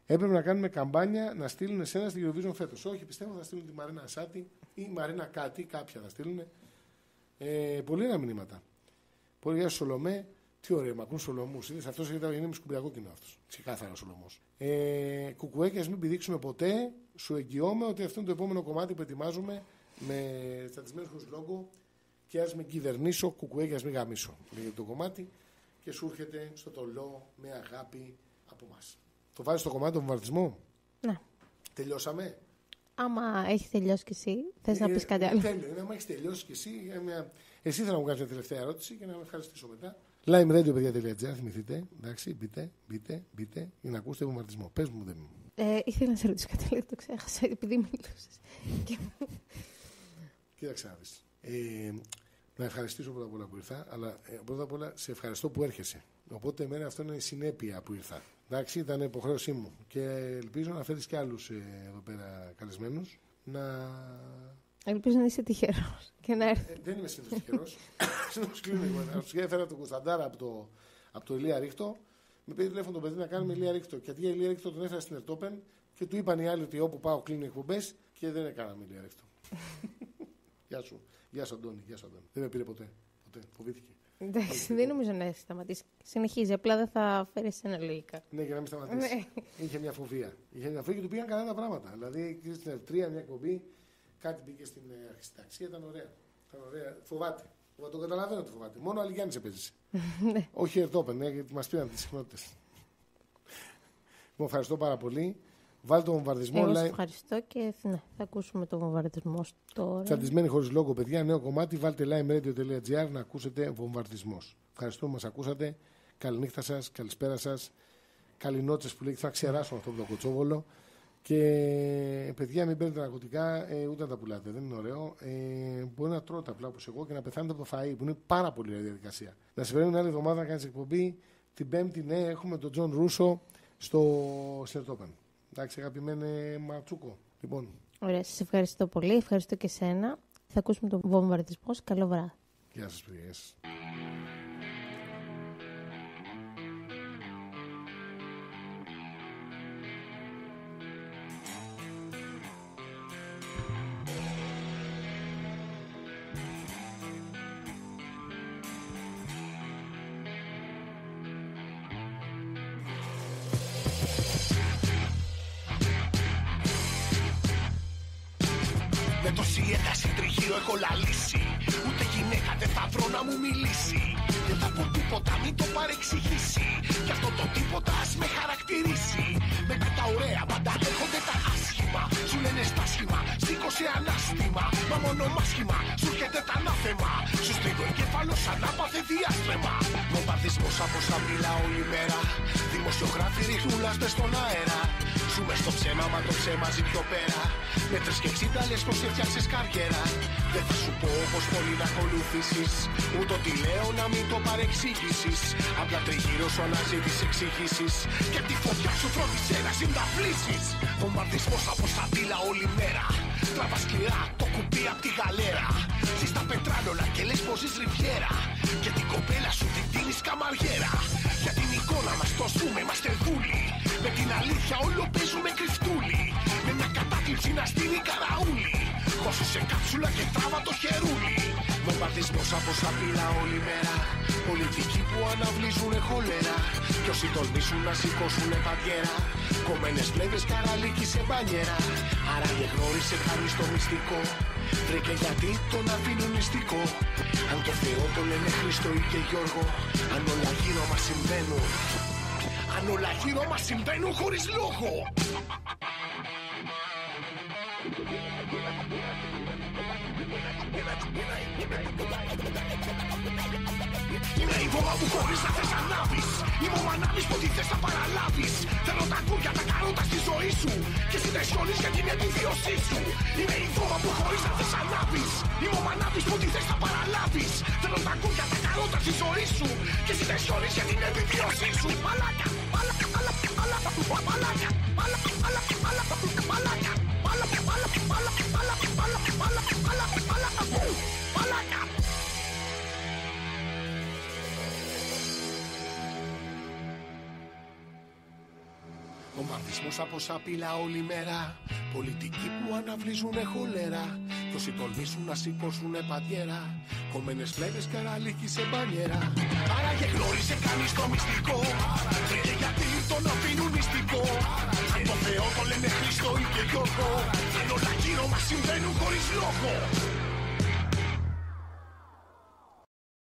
Έπρεπε να κάνουμε καμπάνια να στείλουν εσένα στην Eurovision φέτος. Όχι, πιστεύω θα στείλουν τη Μαρίνα Σάτι ή Μαρίνα κάτι, κάποια θα στείλουν. Πολύ ωραία μηνύματα. Πολύ για Σολομέ, τι ωραία, μ' ακούν Σολομούς. Είδες, αυτός είναι με σκουμπριακό κοινό αυτός. Ξεκάθαρα Σολομός. Κουκουέκες, μην πηδήξουμε ποτέ. Σου εγγυώμαι ότι αυτό είναι το επόμενο κομμάτι που ετοιμάζουμε με στατισμένους χωρίς λόγο και ας με κυβερνήσω, κουκουέκες, μην γαμίσω. Λέγεται το κομμάτι και σου έρχεται στο τολό με αγάπη από εμάς. Το βάζεις στο κομμάτι του βομβαρδισμού. Ναι. Τελειώσαμε. Άμα έχεις τελειώσει κι εσύ, θες να πεις κάτι άλλο? Τέλειο. Άμα έχεις τελειώσει κι εσύ, εσύ θα μου κάνεις μια τελευταία ερώτηση και να με ευχαριστήσω μετά. LimeRadio.gr, θυμηθείτε. Εντάξει, μπείτε για να ακούσετε βομβαρδισμό. Πες μου, δεν μου. Ήθελα να σε ρωτήσω κάτι, αλλά το ξέχασα επειδή μιλούσες. Κοίταξε να δεις. Να ευχαριστήσω πρώτα απ' όλα που ήρθα, αλλά πρώτα απ' όλα σε ευχαριστώ που έρχεσαι. Οπότε εμένα αυτό είναι η συνέπεια που ήρθα. Εντάξει, ήταν υποχρέωσή μου και ελπίζω να φέρεις και άλλους εδώ πέρα καλεσμένους. Ελπίζω να είσαι τυχερός και να έρθει. Δεν είμαι συνήθως τυχερός. Συνήθως κλείνω. Έφερα τον Κωνσταντάρα από το Ηλία Ρίχτο. Με πήρε τηλέφωνο το παιδί να κάνουμε Ηλία Ρίχτο. Και αντί για Ηλία Ρίχτο τον έφερα στην Ερτόπεν και του είπαν οι άλλοι ότι όπου πάω κλείνουν εκπομπές και δεν έκαναμε Ηλία Ρίχτο. Γεια σου, Αντώνη. Δεν με πήρε ποτέ. Φοβήθηκε. Εντάξει, δεν νομίζω να έχει σταματήσει. Συνεχίζει, απλά δεν θα φέρει ένα λογικά. Ναι, για να μην σταματήσει. Είχε μια φοβία. Και του πήγαν καλά τα πράγματα. Δηλαδή, στην Ερτρία, μια εκπομπή, κάτι μπήκε στην αρχισταξία, ήταν ωραία. Φοβάται. Το καταλαβαίνω ότι φοβάται. Μόνο ο Αλιγιάννης επέζησε. Όχι Ερτόπεν, γιατί μας πήραν τις συχνότητες. Ευχαριστώ πάρα πολύ. Βάλτε το βομβαρδισμό. Εγώ ευχαριστώ και θα ακούσουμε το βομβαρδισμό τώρα. Τσαντισμένοι χωρίς λόγο, παιδιά, νέο κομμάτι. Βάλτε limeradio.gr να ακούσετε βομβαρδισμός. Ευχαριστώ που μας ακούσατε. Καληνύχτα σας, καλησπέρα σας. Καληνότσες που λέγεται. Θα ξεράσω αυτό το κοτσόβολο. Και παιδιά, μην παίρνετε ναρκωτικά, ούτε να τα πουλάτε. Δεν είναι ωραίο. Μπορεί να τρώτε απλά όπως εγώ και να πεθάνετε από το φαΐ, που είναι πάρα πολύ ωραία διαδικασία. Να σε περιμένουμε άλλη εβδομάδα να κάνεις εκπομπή. Την Πέμπτη, ναι, έχουμε τον Τζον Ρούσο στο Σερτόπεν. Εντάξει, αγαπημένε Ματσούκο. Λοιπόν. Ωραία, σας ευχαριστώ πολύ. Ευχαριστώ και σένα. Θα ακούσουμε τον βομβαρδισμό. Καλό βράδυ. Γεια σας, παιδιά. Με τόση ένταση τριγύρω έχω λαλήσει. Ούτε γυναίκα δεν θα βρω να μου μιλήσει. Δεν θα πω τίποτα, μην το παρεξηγήσει. Κι αυτό το τίποτα ας με χαρακτηρίσει. Μετά τα ωραία πάντα έρχονται τα άσχημα. Σου λένε στάσχημα, σήκωσε ανάστημα. Μα μόνο μάσχημα, σου έρχεται τα ανάθεμα. Σου στρίγω εγκέφαλο σαν άπαθε διάστρεμα. Βομβαρδισμός από σαν μιλά όλη μέρα. Δημοσιογράφοι ρίχνουν λάστες στον αέρα. Ζούμε στο ψέμα, μα το ψέμα ζει πιο πέρα. Με 3 και 60 λες πως έφτιαξες καριέρα. Δεν θα σου πω πως πολύ να ακολουθήσεις. Ούτε ότι λέω να μην το παρεξηγήσεις. Απλά τριγύρω σου αναζήτης εξηγήσεις. Και τη φωτιά σου φρόντισε να συνταφλήσεις. Βομβαρδισμός από σαντίλα όλη μέρα. Τραβά σκληρά το κουμπί απ' τη γαλέρα. Ζεις τα πετράλωνα και λες πως ζεις ριβιέρα. Και την κοπέλα σου την τίνεις καμαριέρα. Για την εικόνα μας το ζούμε, είμαστε δούλοι. Με την αλήθεια όλο παίζουμε κρυφτούλι. Με μια κατάκληψη να στείλει καραούλι. Χώσου σε κάψουλα και τράβα το χερούλι. Βομβαρδισμός από σαπίλα όλη μέρα. Πολιτικοί που αναβλύζουνε χολέρα. Κι όσοι τολμήσουν να σηκώσουνε παντιέρα. Κομμένες πλέβες καραλίκι σε μπανιέρα. Άραγε γνώρισε κανείς το μυστικό. Βρήκε γιατί τον αφήνουν μυστικό. Αν το Θεό το λένε Χριστό ή και Γιώργο. Αν όλα γύρω μας συμβαίνουν. Αν όλα γύρω μας συμβαίνουν χωρίς λόγο. Είναι η βόμβα που χωρίς να θες ανάβεις. Η βόμβα ανάβεις που ό,τι θες θα παραλάβεις. Θέλω τα κούρια, τα καρότα στη ζωή σου. Και εσύ δεν σιώνεις για την επιβίωσή σου. Είναι η βόμβα που χωρίς να θες ανάβεις. Η βόμβα ανάβεις που ό,τι θες θα παραλάβεις. Θέλω τα κούρια, τα καρότα στη ζωή σου. Και εσύ δεν σιώνεις για την επιβίωσή σου. Μαλάκα, μαλάκα, μαλάκα, μαλάκα, μαλάκα, μαλάκα, μαλάκα, μαλάκα, μαλάκα. Βομβαρδισμός από σαπίλα όλη μέρα. Πολιτικοί που αναβλύζουνε χολέρα. Κι όσοι τολμήσουν να σηκώσουνε παντιέρα. Κομμένες φλέβες καραλίκι σε μπανιέρα. Άραγε γνώρισε κανείς το μυστικό. Βρήκε γιατί τον αφήνουν μυστικό. Αν το Θεό το λένε Χριστό ή και Γιώργο. Αν όλα γύρω μας συμβαίνουν χωρίς λόγο.